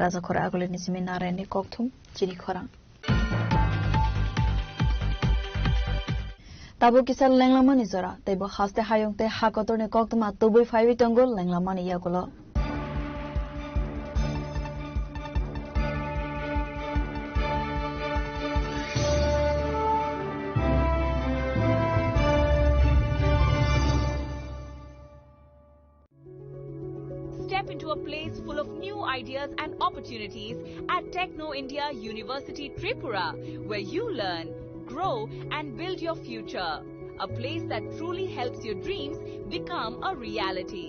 [SPEAKER 9] Raja Khora agule nisimi narayani kokthum chini khorang. Tabo kisal lenglamani zora tebo haste hayongte hakotorne kokthum atubui 5 tongol lenglamani yagulo.
[SPEAKER 19] Step into a place full of new ideas and opportunities at Techno India University Tripura, where you learn, grow and build your future. A place that truly helps your dreams become a reality.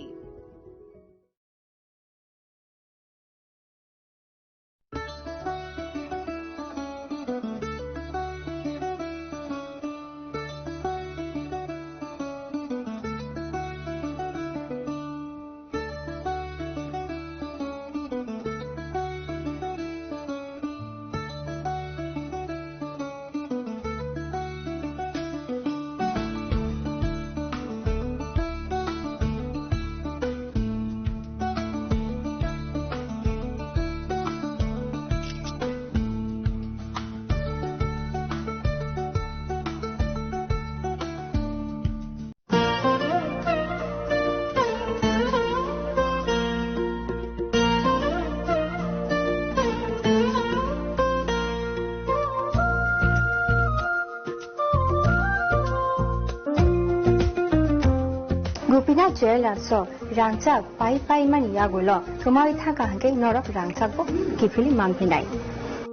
[SPEAKER 20] Gopinath Jewellers Rangchak pai mani yagulo kumari thaka hanke norok rangchak bo kifili mangpinai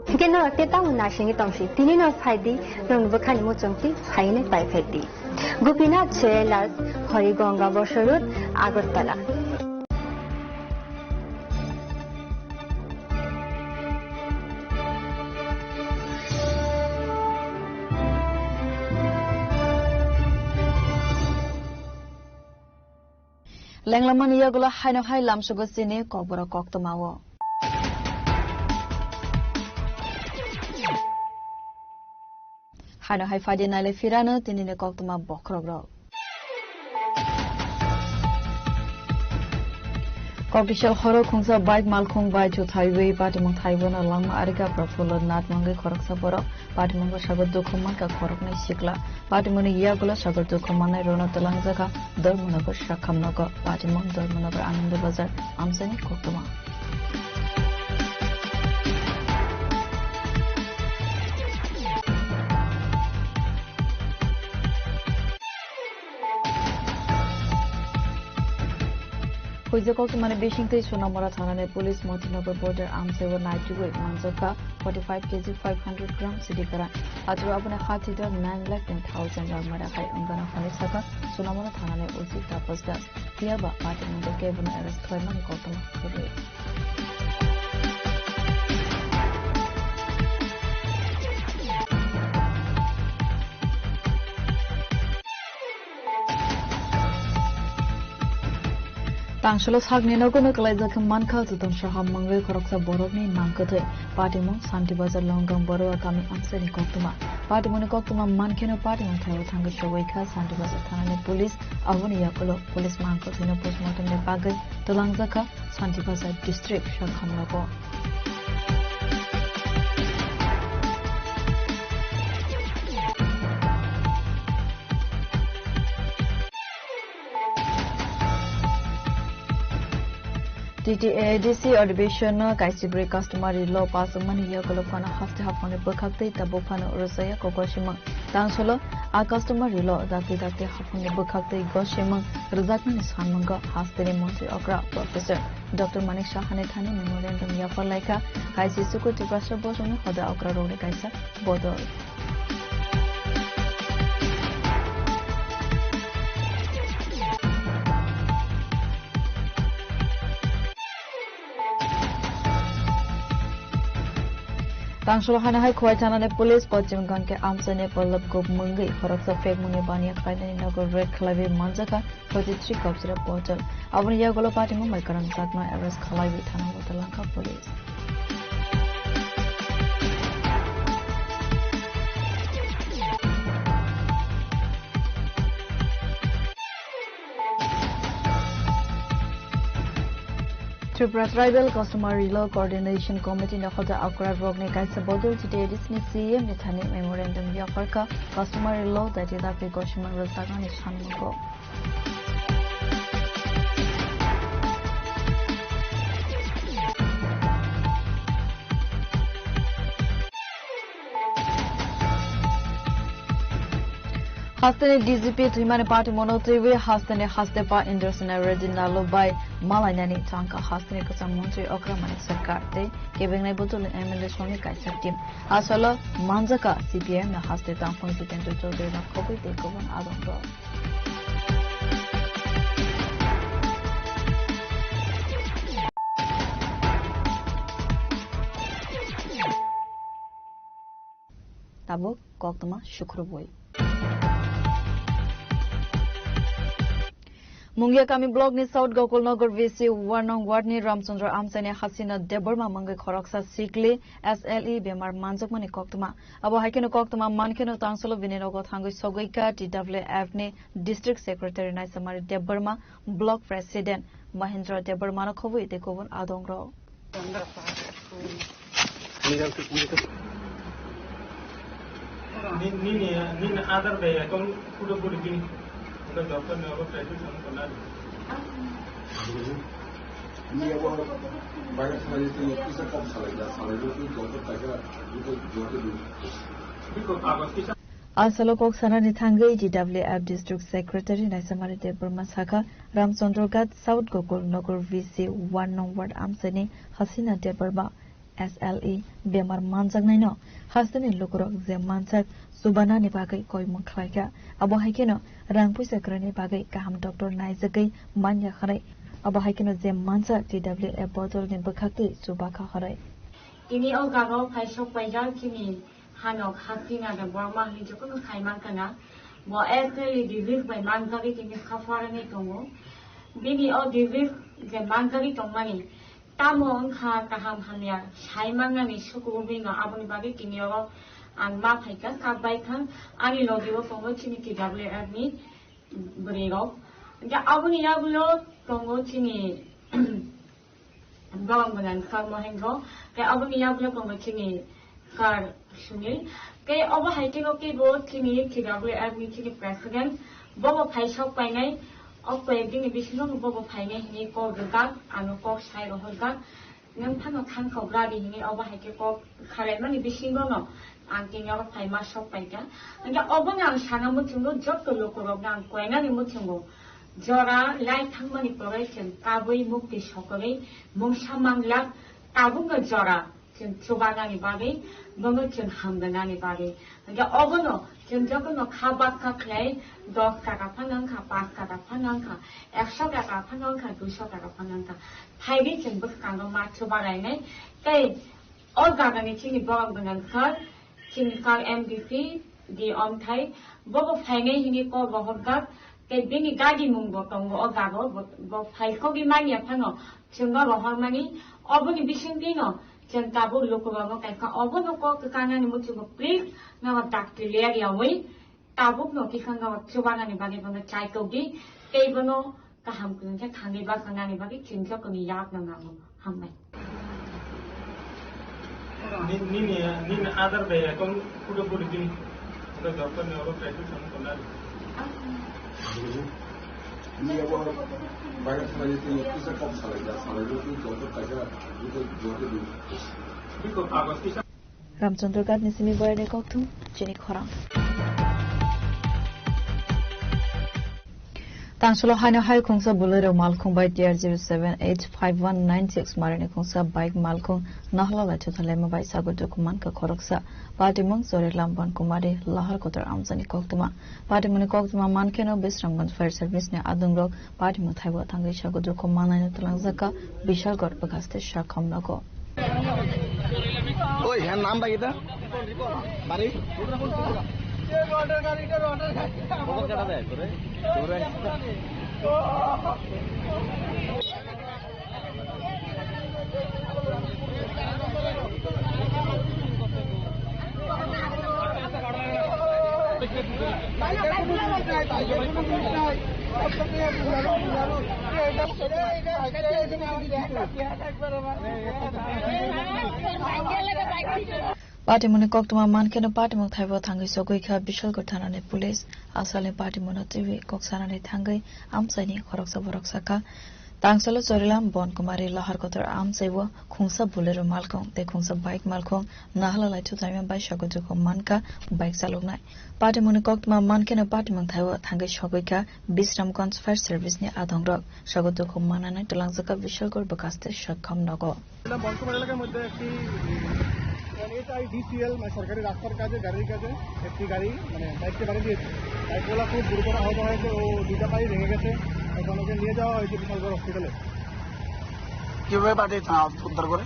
[SPEAKER 20] hike norok te tamu nasingi tongsi tini norok phaidi nongbo khani mo chongti phaine pai phedi Gopinath Jewellers Horigonga Bosorut Agartala
[SPEAKER 9] Lenglaman yagulo haino hai lamsugo sini kokboro koktomawo. Hano hai fadi nale firana tinine koktuma bokrogrok. Kokishal horo khungsa bike malkhung bai chu highway patimong thaibona langma ariga profulor natmange khoraksa boro patimong sagar dukhuman ka khorok nai sikla patimoni yagulo sagar dukhuman nai rona talangjaka dormunagar shakhamnagar patimong dormunagar anand bazar amsani koktuma Hoizakok mane Bishingte Sonamora Thanane Police Motinagar Border Arms Sewa Naituwe Manzoka 45 kg 500 gram Sidikara Atu Abune Khatida 9,10,000 Ramara Kai Ungana Hanisaka Sonamora Thanane Uzi Tapas Das Tiaba Patimanga Kevin Arrest Thoiman Kotama Kure Tangshalo Sagni Nogono Kalajak Manka to Shaham Mangal Koroksa Borogni Mankate, Patimon, Santi Bazar Longam Boroa Kami Amsani Koktuma, Patimon Koktuma Mankino Patimon Tanga Shawaka, Santi Bazar Tanane Police, Avuni Yakolo, Police Manko, Tino Postmortem Bagai, Talangzaka, Santi Bazar District, Shakhamlago. TTADC Audition Kaisibri Customary Law Passaman Yakolofana Haste Hafone Bukakte Tabofana Rosaya Kokoshima Tansolo A Customary Law Dati Hafone Bukakte Goshima Razakman Sanmanga Hasteri Monsi Okra Professor Dr. Manik Shahanethani Memorandum Yafalaika Kaisisuko Tiprasha Boson Hoda Okra Rode Kaisa Bodol Tangsholo hana hai khwai thanane police Pachim Gangke Amsane Pallab Gop Mungai Khoraksa Fek Mungai Bania Khaidani Nagar Red Khlavi Manjaka 43 Kopsira Portal Avani Yagolo Party Mumbai Karang Satma Arrest Khlavi Thana Watalanka Police Tripura Tribal Customary Law Coordination Committee Nakhoda Akra Rogne Kaisa Bodol TTADC CM Nithani Memorandum Yafarka Customary Law that is Afi Goshima Razagani Shanmuko Hastane DGP Trimane Party Monotrivi Hastane Hastepa Indersana Redinalo by Malaynani Tanka Hastane Kasamontri Okramani Sarkarte giving Nabutul MLA Swami Kaisa team Asala Manzaka CPM na Haste Tampon Sitento de la Kobe de Govan Adonro Tabo Koktama Shukruboy Mungia Kami Blog ni South Gokul Nagar VC Warnong Ward ni Ramchandra Amsane Hasina Deborma Mangai Khoroksa Sikli SLE Bemar Manjakmani Koktuma Abo Haikeno Koktuma Mankeno Tangsolo Vinenogo Thangoi Sogoika TWF ni District Secretary Naisamari Deborma Block President Mahendra Deborma Khobu Dekovon Adongro
[SPEAKER 12] Ni other way account kudo kudo the doctor never tried to come on.
[SPEAKER 9] Asalokok Sanani Thangai GWF District Secretary Naisamari Deborma Saka Ramchandra South Gokul Nagar VC 1 Nong Ward Amsani Hasina Deborma SLE Bemar Manjagnaino Hasani Lukurok Zemansak Subana ni bagai koi mengklaika abo haikeno rangpui sakrani bagai kaham Dr. Naizagai manya kharai abo haikeno Zem Mansa TWF botol ni bakhakti subaka kharai
[SPEAKER 21] ini ogaro phaisok paijal kini hanok hakina da borma li jokon khaiman kana bo ekli diviv by mangari kini khafarani tongo bini o diviv ge mangari tongmani tamo kha kaham hanya saimangani sukubinga aboni bagi kini o ang ma phaika kabai khang ani logiwo kongo chini TWR ni brego ja abuni yabulo kongo chini bawang banan khang mohengo ke abuni yabulo kongo chini kar sunil ke oba haite ko ke bo chini TWR ni chini president bobo phaisok painai ok ding bisino bobo phainai ni ko gak anu ko sai ro hol gak nang phano khang khobra di ni oba haite ko khare mani bisino no angking apa phaima sok paika anga oba nang sana mutungo jot lo ko nang koena ni mutungo jora lai thangmani proration kabui mukti sokore mungsamangla kabunga jora chen chobana ni bage bongo chen hamdana ni bage anga obono chen jokono khabak ka khlai 10 টাকা phanang kha 5 টাকা phanang kha 100 টাকা phanang kha 200 টাকা phanang kha thairi chen buk kanggo ma chobarai nai kai orga ni chini bawang banan khar chini kar MVP di om thai bobo phaine hini ko bohorga ke bini gadi mungbo tongo ogago bo phai ko gi mania phano chunga rohor mani oboni bisingti no chenta bo lokobago kai ka obono ko kana ni mutu please na doctor le ya wi tabuk no ki khanga chubana ni bagi bono chai ko gi ke bono ka ham kun cha thani ba kana ni bagi chinjo ko ni yak na ngamo hammai
[SPEAKER 12] ni other way kon kudo kudo din the government or private some konar
[SPEAKER 1] ni abo bayar samajh ke लोग किसे कब सालेगा सालेगा कि जो तो पैसा जो तो
[SPEAKER 12] biko kagos ki
[SPEAKER 9] Ramchandra Gat Nisimi Boyade Koktum Chini Khorang Tangsolo Hano Hai Kongsa Bolero Malkong by DR078519 Marine Kongsa Bike Malkong Nahala Tutalema by Sago Dokumanka Koroksa Patimong Sore Lamban Kumari Lahar Kotar Amzani Koktuma Patimoni Koktuma Mankeno Bisramganj Fire Service ne Adungrok Patimo Thaiwa Tangi Shago Dokumana Tulangzaka Bishal Got Bagaste Shakam Nago
[SPEAKER 16] ওই হ্যাঁ নামটা কিটা বাড়ি
[SPEAKER 9] Patimoni Koktuma Mankeno Patimok Thaiwa Tangi Sogoika Bishal Gothanane Police Asale Patimono TV Koksanane Tangi Amsani Khoroksa Boroksaka Tangsolo Zorilam Bon Kumari Lahar Kotar Amsewo Khungsa Bolero Malkong Te Khungsa Bike Malkong Nahala Lai Tutaiman by Shagojuko Manka Bike Salonai Patimoni Koktuma Mankeno Patimok Thaiwa Tangi Sogoika Bisramganj Fire Service ne Adongrok Shagojuko Manane Tulangzaka Bishal Gor Bakaste Shakham Nago
[SPEAKER 16] বনকুমার এলাকার মধ্যে একটি DCL মানে সরকারি রাস্তার কাজে গাড়ির কাজে একটি গাড়ি মানে বাইককে বাড়ি দিয়েছে বাইকওয়ালা খুব গুরুতর আহত হয়েছে ও দুইটা পাই ভেঙে গেছে এখন ওকে নিয়ে যাওয়া হয়েছে বিশালগড় হসপিটালে কিভাবে পাঠিয়েছে উদ্ধার করে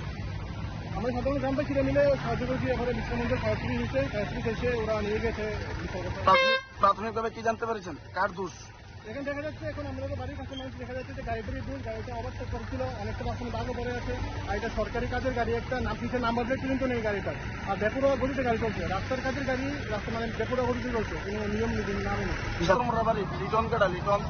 [SPEAKER 16] আমরা সাধারণ গ্রামবাসীরা মিলে সাহায্য করেছি এবারে বিশ্বমন্দির ফায়ারফ্রি হয়েছে ফায়ারফ্রি এসে ওরা নিয়ে গেছে প্রাথমিকভাবে কি জানতে পেরেছেন কার দোষ এখানে দেখা যাচ্ছে এখন আমাদের বাড়ির কাছে মানুষ দেখা যাচ্ছে যে গাড়িটারই দূর গাড়িটা ওভারটেক করছিল অনেকটা রাস্তায় দাগও পড়ে আছে আর এটা সরকারি কাজের গাড়ি একটা পিছিয়ে নাম্বার প্লেট কিন্তু নেই গাড়িটার আর বেপুরা গতিতে গাড়ি চলছে রাস্তার কাজের গাড়ি রাস্তা মানে বেপুরা গতিতে চলছে কোনো নিয়ম নীতি না মেনে বিশালমোড়া বাড়ি লিটন কাটা Liton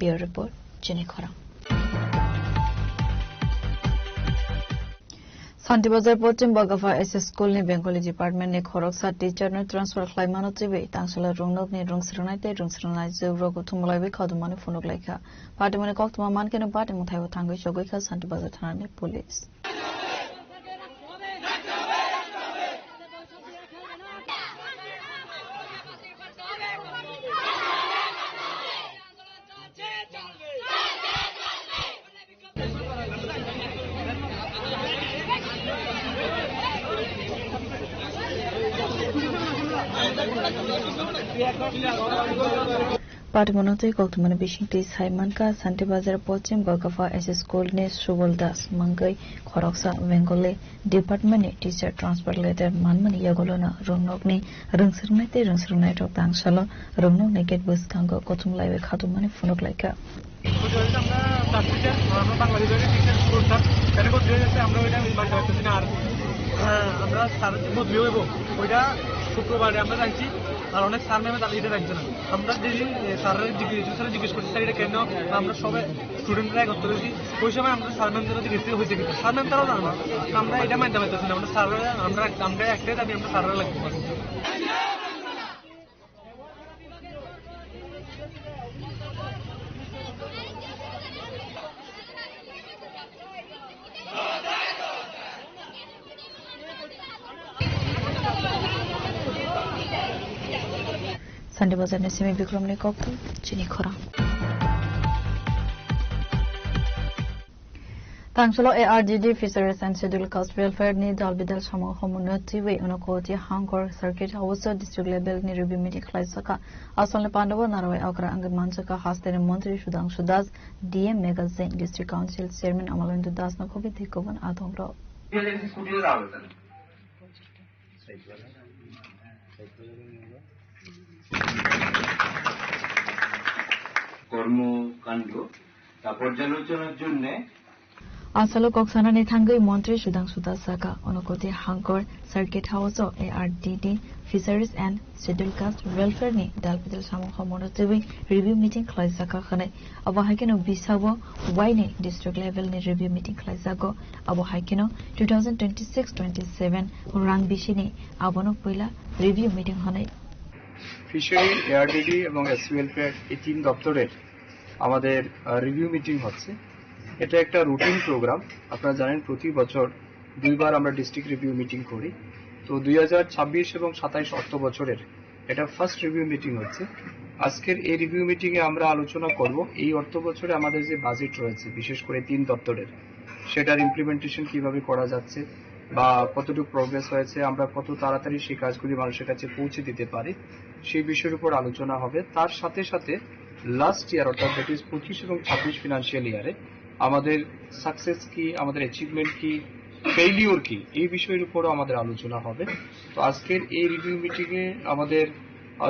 [SPEAKER 9] Bureau Report Chini Khorang Santibazar Pochim Bagafa SS School ni Bengali Department ne Khoroksa teacher ne transfer khlai manotibe tangsala rungnok ne rungsrunai zebro ko thumlai be khadumani phonok laika patimone koktuma mankene patimong thaiwa thangoi chogoi kha Santibazar thana ne police Patamonotoi Koktumana Bishingti Saimanka Santi Bazar Pochim Gorkafa SS School Ne Subol Das Mangai Khoroksa Bengali Department Teacher Transfer Letter Manman Yagolona Rumnokni Rungsirmete Rungsirmete of Tangshala Rumnok Naked Bus Kango Kotum Live Katumani Funok Laika.
[SPEAKER 12] শুক্রবারে আমরা যাচ্ছি আর অনেক sir ম্যামে তারা এটা রাখছে না আমরা যদি স্যারের জিজ্ঞেস করছি স্যার এটা কেন আমরা সবাই স্টুডেন্টরা একত্র হয়েছি ওই সময় আমরা স্যার ম্যাম যারা জিজ্ঞেস হয়েছে কিন্তু স্যার ম্যাম তারাও জানো না আমরা এটা মানতে পারতেছি না আমরা স্যাররা আমরা একটাই দাবি আমরা স্যাররা লাগতে পারি
[SPEAKER 9] Sandy Bazar ne Simi Bikram ne Koktu Chini Khora. Tangshalo ARGD Fisheries and Scheduled Caste Welfare ni Dalbidal Shamo Homunati we Unakoti Hangor Circuit House District Level ni Review Meeting Klaisaka Asal Pandava Naraway Akra Angad Mansaka Hastene Montri Shudang Shudas DM Magazine District Council Chairman Amalandu Das Nakobi Thikovan Athomro.
[SPEAKER 2] কর্মকাণ্ড তা পর্যালোচনার জন্য
[SPEAKER 9] Asalo Koksana ni Thangai Montri Shudang Sudasaka Onokoti Hangor Circuit House ARDD Fisheries and Scheduled Caste Welfare ni Dalbidal Shamo Homonotiwi Review Meeting Klaisaka Khane Abo Haikeno Bisabo Waine District Level ni Review Meeting Klaisako Abo Haikeno 2026-27 Rang Bishini Abono Puila Review Meeting Hane
[SPEAKER 22] fishery ARDD এবং SC welfare এই তিন দপ্তরের আমাদের review meeting হচ্ছে এটা একটা routine programme আপনারা জানেন প্রতি বছর দুইবার আমরা ডিস্ট্রিক্ট রিভিউ মিটিং করি তো 2026 এবং 27 অর্থ বছরের এটা ফার্স্ট রিভিউ মিটিং হচ্ছে আজকের এই রিভিউ মিটিং এ আমরা আলোচনা করব এই অর্থ বছরে আমাদের যে বাজেট রয়েছে বিশেষ করে তিন দপ্তরের সেটার ইমপ্লিমেন্টেশন কিভাবে করা যাচ্ছে বা কতটুকু প্রোগ্রেস হয়েছে আমরা কত তাড়াতাড়ি সেই কাজগুলি মানুষের কাছে পৌঁছে দিতে পারি সেই বিষয়ের উপর আলোচনা হবে তার সাথে সাথে লাস্ট ইয়ার অর্থাৎ দ্যাট ইজ 25 এবং 26 ফিনান্সিয়াল ইয়ারে আমাদের সাকসেস কি আমাদের অ্যাচিভমেন্ট কি ফেইলিউর কি এই বিষয়ের উপরও আমাদের আলোচনা হবে তো আজকের এই রিভিউ মিটিং এ আমাদের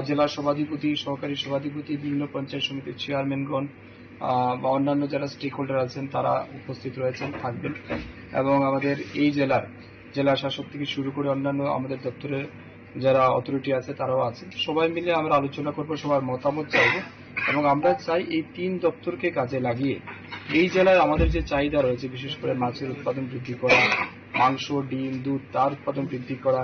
[SPEAKER 22] জেলা সভাধিপতি সহকারী সভাধিপতি বিভিন্ন পঞ্চায়েত সমিতির চেয়ারম্যানগণ বা অন্যান্য যারা স্টেক হোল্ডার আছেন তারা উপস্থিত রয়েছেন থাকবেন এবং আমাদের এই জেলা শাসক থেকে শুরু করে অন্যান্য আমাদের দপ্তরের যারা অথরিটি আছে তারাও আছে সবাই মিলে আমরা আলোচনা করব সবার মতামত চাইব এবং আমরা চাই এই তিন দপ্তরকে কাজে লাগিয়ে এই জেলায় আমাদের যে চাহিদা রয়েছে বিশেষ করে মাছের উৎপাদন বৃদ্ধি করা মাংস ডিম দুধ তার উৎপাদন বৃদ্ধি করা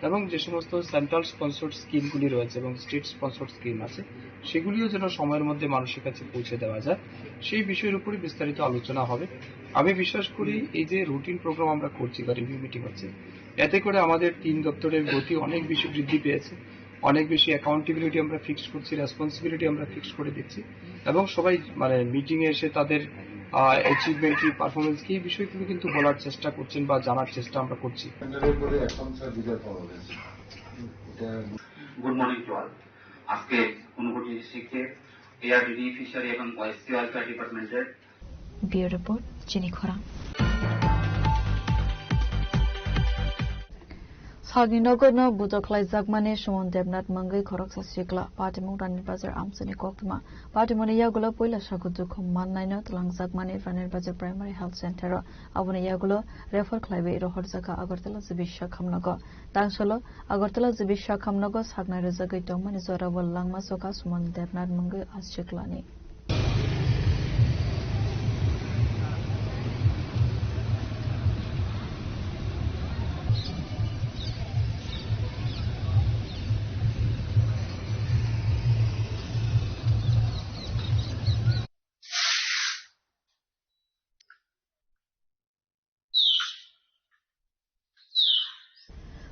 [SPEAKER 22] এবং যে সমস্ত সেন্ট্রাল স্পন্সর্ড স্কিমগুলি রয়েছে এবং স্টেট স্পন্সর্ড স্কিম আছে সেগুলিও যেন সময়ের মধ্যে মানুষের কাছে পৌঁছে দেওয়া যায় সেই বিষয়ের উপরই বিস্তারিত আলোচনা হবে আমি বিশ্বাস করি এই যে রুটিন প্রোগ্রাম আমরা করছি বা রিভিউ মিটিং হচ্ছে এতে করে আমাদের তিন দপ্তরের গতি অনেক বেশি বৃদ্ধি পেয়েছে অনেক বেশি অ্যাকাউন্টেবিলিটি আমরা ফিক্স করছি রেসপন্সিবিলিটি আমরা ফিক্স করে দিচ্ছি এবং সবাই মানে মিটিং এ এসে তাদের অ্যাচিভমেন্ট কি পারফরমেন্স কি এই বিষয়গুলো কিন্তু বলার চেষ্টা করছেন বা জানার চেষ্টা আমরা করছি
[SPEAKER 2] গুড মর্নিং টু অল আজকে ঊনকোটি ডিস্ট্রিক্টে এআরডিডি ফিশারি এবং এসসি ওয়েলফেয়ার ডিপার্টমেন্টের
[SPEAKER 9] ব্যুরো রিপোর্ট চিনি খরা Saginogor no Budoklai Zagmane Shumon Debnat Mangai Koroksa Sikla Patimu Ranir Bazar Amsani Koktuma Patimone Yagulo Puila Shakudu Command Nino Tlang Zagmane Ranir Bazar Primary Health Center Abune Yagulo Refer Clive Rohorzaka Agartala Zibisha Kamnago Dangsolo Agartala Zibisha Kamnago Sagna Rezagui Domani Zora Wal Langma Soka Shumon Debnat Mangai Aschiklani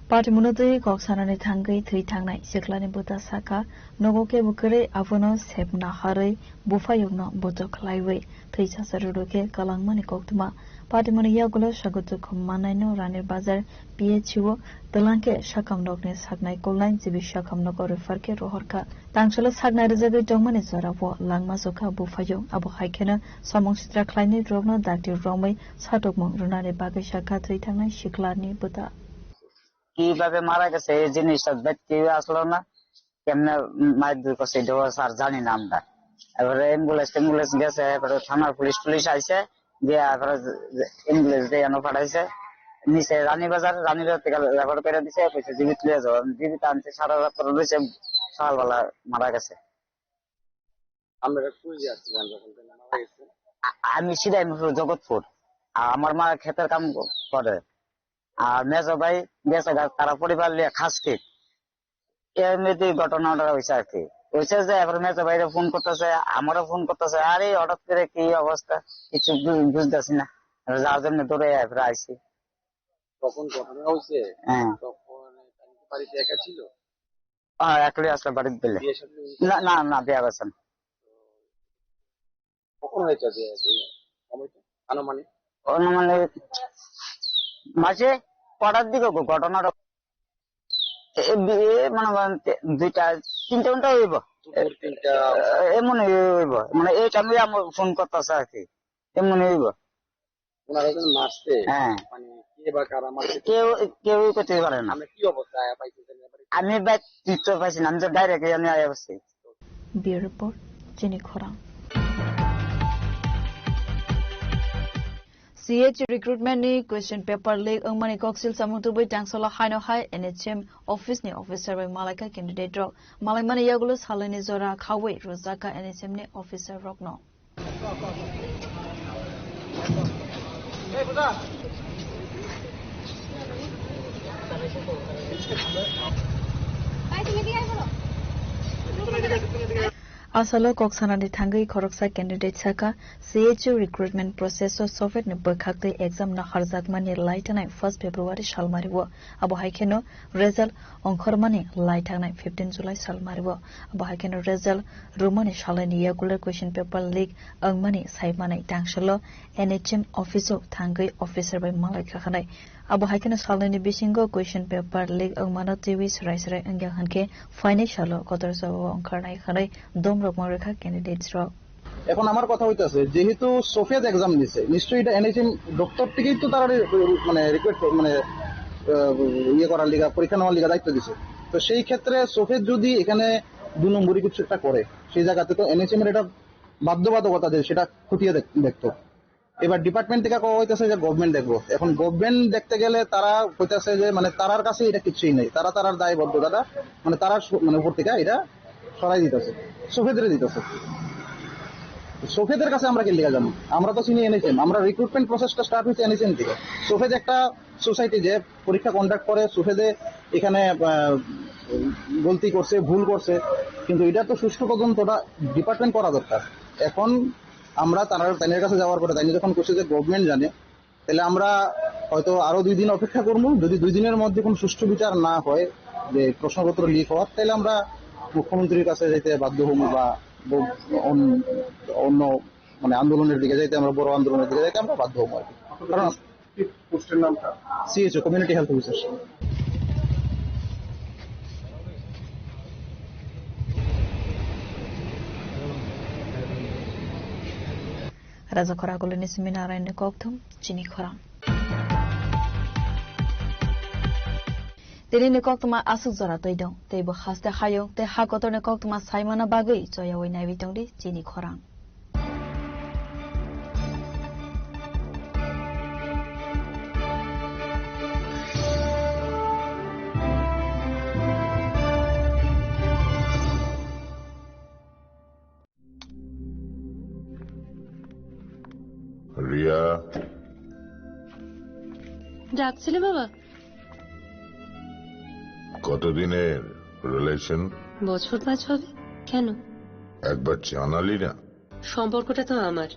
[SPEAKER 9] Patimunotui koksanani thangai thui thangnai siklani buta saka nogoke bukere avono sepna harai bufayogno boto khlaiwe thui sasaruroke kalangmani koktuma Patimuni yagulo shagutu khumanaino ranir bazar PHU Talanke shakamnokne sagnai kolnain jibi shakamnoko referke rohorka tangshalo sagnai rejagai dongmani zorawo langma soka bufayog abo haikena samongshitra khlaini rogno dakti romai satokmong runare bagai shaka thui thangnai siklani buta
[SPEAKER 3] কিভাবে মারা গেছে এই জিনিসটা দেখতে আসলো না কেমনে মাইদুর করছে এটাও স্যার জানি না আমরা এবারে অ্যাম্বুলেন্স গেছে এবারে থানার পুলিশ আইছে দিয়ে এবারে অ্যাম্বুলেন্স দিয়ে এনে পাঠাইছে নিচে রানীবাজার থেকে রেফার করে দিছে কইছে জীবিত লিয়ে যাও জীবিত আনছে সারা রাত পরে রয়েছে সকালবেলা মারা গেছে
[SPEAKER 1] আমরা খুঁজে আসছিলাম যখন মারা গেছে
[SPEAKER 3] আমি সিধাই জগৎপুর আমার মা ক্ষেতের কাম করে আর মেজো ভাই গেছে তারা পরিবার নিয়ে খাসকে এমনিতেই ঘটনাটা হয়েছে আর কি হয়েছে যে এবার মেজো ভাইরা ফোন করতেছে আমারও ফোন করতেছে আরে হঠাৎ করে কি অবস্থা কিছু বুঝতেছি না যার জন্য দৌড়ে এবার আইসি
[SPEAKER 1] তখন ঘটনা হয়েছে তখন বাড়িতে একা ছিল
[SPEAKER 3] একলাই আসলে বাড়িতে দিলে না বিয়া করছেন
[SPEAKER 1] কখন হয়েছে
[SPEAKER 3] আনুমানিক মাসে কটার দিকে ঘটনাটা মনে করেন 2টা 3টা ঘন্টা হইব এমন হইব মানে এই টাইমে আমার ফোন করতেছে আর কি এমন হইব
[SPEAKER 1] ওনারা যখন মারছে মানে কে বা কারা মারছে
[SPEAKER 3] কেউ করতে পারে না
[SPEAKER 1] কি অবস্থা
[SPEAKER 3] আমি ব্যাগ চিত্র পাইছি না আমি তো ডাইরেক্ট আমি আয়া বসছি
[SPEAKER 9] বিউরো রিপোর্ট চিনি খোরাং CH recruitment ni question paper leak angmani koksil samutu bai tangsola haino hai NHM office ni officer bai malaika candidate rok malaimani yagulo salani zora khawe rozaka NHM ni officer rok no Asalo koksanani thangai khoroksa candidate saka CHU recruitment process of software ne bakhakte exam na harjakmani laitanai 1st February salmaribo abo haikeno result onkhormani laitanai 15 July salmaribo abo haikeno result rumani salani yagular question paper leak angmani saimani tangshalo NHM office of thangai officer by malaika khanai abo haikeno salani bisingo question paper leak angmana TV sarai angya hanke financial kotorso onkarnai khanai dom রকম রেখা candidates র
[SPEAKER 16] এখন আমার কথা হইতাছে যেহেতু সোফিয়াত exam দিছে নিশ্চয়ই এটা NHM ডক্টর থেকেই তো তারা মানে রিকোয়েস্ট মানে ইয়ে করার লিগা পরীক্ষা নেওয়ার লিগা দায়িত্ব দিছে তো সেই ক্ষেত্রে সোফিয়াত যদি এখানে 2 নম্বরই কিছু একটা করে সেই জায়গাতে তো NHM এর এটা বাধ্যবাধকতা যে সেটা খতিয়ে দেখতো এবার ডিপার্টমেন্ট থেকে কওয়া হইতাছে যে গভর্নমেন্ট দেখবো এখন গভর্নমেন্ট দেখতে গেলে তারা হইতাছে যে মানে তারার কাছে এটা কিছুই নেই তারার দায়বদ্ধতা মানে তারার মানে উপর থেকে এটা সরাই দিতেছে সোফেদের দিতেছে সোফেদের কাছে আমরা কি লিখা যাবো আমরা তো চিনি NHM আমরা রিক্রুটমেন্ট প্রসেসটা স্টার্ট হচ্ছে NHM থেকে সোফেদ একটা সোসাইটি যে পরীক্ষা কন্ডাক্ট করে সোফেদে এখানে গলতি করছে ভুল করছে কিন্তু এটা তো সুষ্ঠু তদন্তটা ডিপার্টমেন্ট করা দরকার এখন আমরা তাদের কাছে যাওয়ার পরে তাই যখন করছে যে গভর্নমেন্ট জানে তাহলে আমরা হয়তো আরো 2 দিন অপেক্ষা করবো যদি 2 দিনের মধ্যে কোনো সুষ্ঠু বিচার না হয় যে প্রশ্নপত্র লিক হওয়ার তাহলে আমরা মুখ্যমন্ত্রীর কাছে যেতে বাধ্য হব বা অন্য মানে আন্দোলনের দিকে যাইতে আমরা বড় আন্দোলনের দিকে যাইতে আমরা বাধ্য হব আর কি কারণ পোস্টের নামটা CHO কমিউনিটি হেলথ অফিসার
[SPEAKER 9] রাজা খরাগুলো নিসমি নারায়ণ কক্থম চিনি খরা Tini ni koktuma asuk zora toidong, teibo haste hayong, te hakotor ni koktuma saimana bagay, joya wai nai bitong di chini khorang.
[SPEAKER 4] Riya
[SPEAKER 23] ডাকছিলে বাবা
[SPEAKER 4] কতদিনের রিলেশন
[SPEAKER 23] বছর 5 হবে কেন
[SPEAKER 4] একবার জানালি না
[SPEAKER 23] সম্পর্কটা তো আমার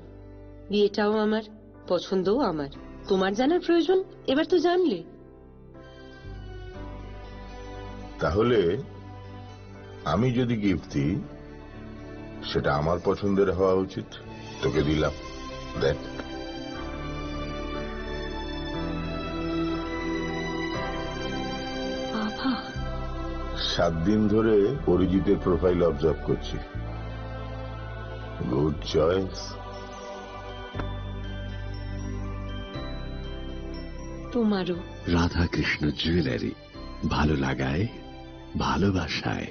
[SPEAKER 23] বিয়েটাও আমার পছন্দও আমার তোমার জানার প্রয়োজন এবার তো জানলে
[SPEAKER 4] তাহলে আমি যদি গিফট দিই সেটা আমার পছন্দের হওয়া উচিত। তোকে দিলাম, দেখ।
[SPEAKER 23] বাবা,
[SPEAKER 4] 7 দিন ধরে অরিজিতের প্রোফাইল অবজার্ভ করছি। Good choice.
[SPEAKER 23] তোমারও।
[SPEAKER 8] রাধাকৃষ্ণ জুয়েলারি, ভালো লাগায় ভালোবাসায়।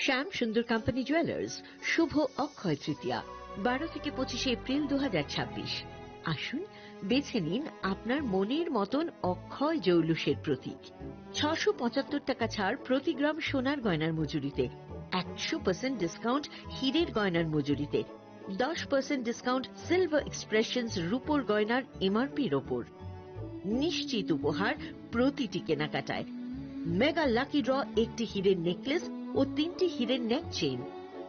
[SPEAKER 5] শ্যাম সুন্দর কোম্পানি জুয়েলার্স শুভ অক্ষয় তৃতীয়া 12 থেকে 25 এপ্রিল 2026। আসুন বেছে নিন আপনার মনের মতন অক্ষয় জৌলুসের প্রতীক। 675 টাকা ছাড় প্রতি গ্রাম সোনার গয়নার মজুরিতে, 100% ডিসকাউন্ট হীরের গয়নার মজুরিতে, 10% ডিসকাউন্ট সিলভার এক্সপ্রেশনস রূপোর গয়নার এমআরপির ওপর। নিশ্চিত উপহার প্রতিটি কেনাকাটায়। মেগা লাকি ড্র একটি হীরের নেকলেস ও 3টি হীরের নেক চেইন।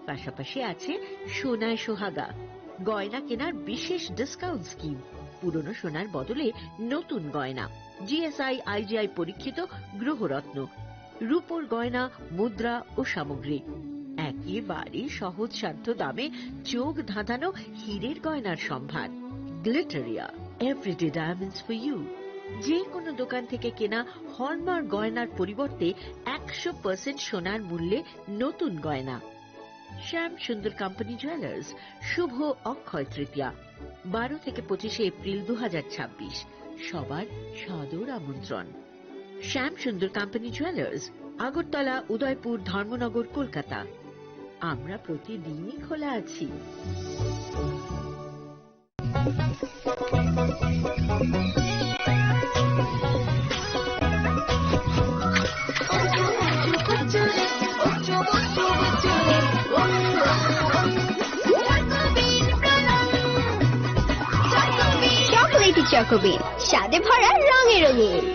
[SPEAKER 5] পাশাপাশি আছে সোনায় সোহাগা গয়না কেনার বিশেষ ডিসকাউন্ট স্কিম। পুরনো সোনার বদলে নতুন গয়না, জিএসআই আইজিআই পরীক্ষিত গ্রহরত্ন, রূপোর গয়না, মুদ্রা ও সামগ্রী। একেবারে সহজসাধ্য দামে চোখ ধাঁধানো হীরের গয়নার সম্ভার। Glitteria, everyday diamonds for you. যে কোনো দোকান থেকে কেনা হলমার্ক গয়নার পরিবর্তে 100% সোনার মূল্যে নতুন গয়না। শ্যাম সুন্দর কোম্পানি জুয়েলার্স শুভ অক্ষয় তৃতীয়া 12 থেকে 25 এপ্রিল 2026। সবার সাদর আমন্ত্রণ। শ্যাম সুন্দর কোম্পানি জুয়েলার্স, আগরতলা, উদয়পুর, ধর্মনগর, কলকাতা। আমরা প্রতিদিনই খোলা আছি।
[SPEAKER 6] চকোবিন, স্বাদে ভরা রঙে রঙিন।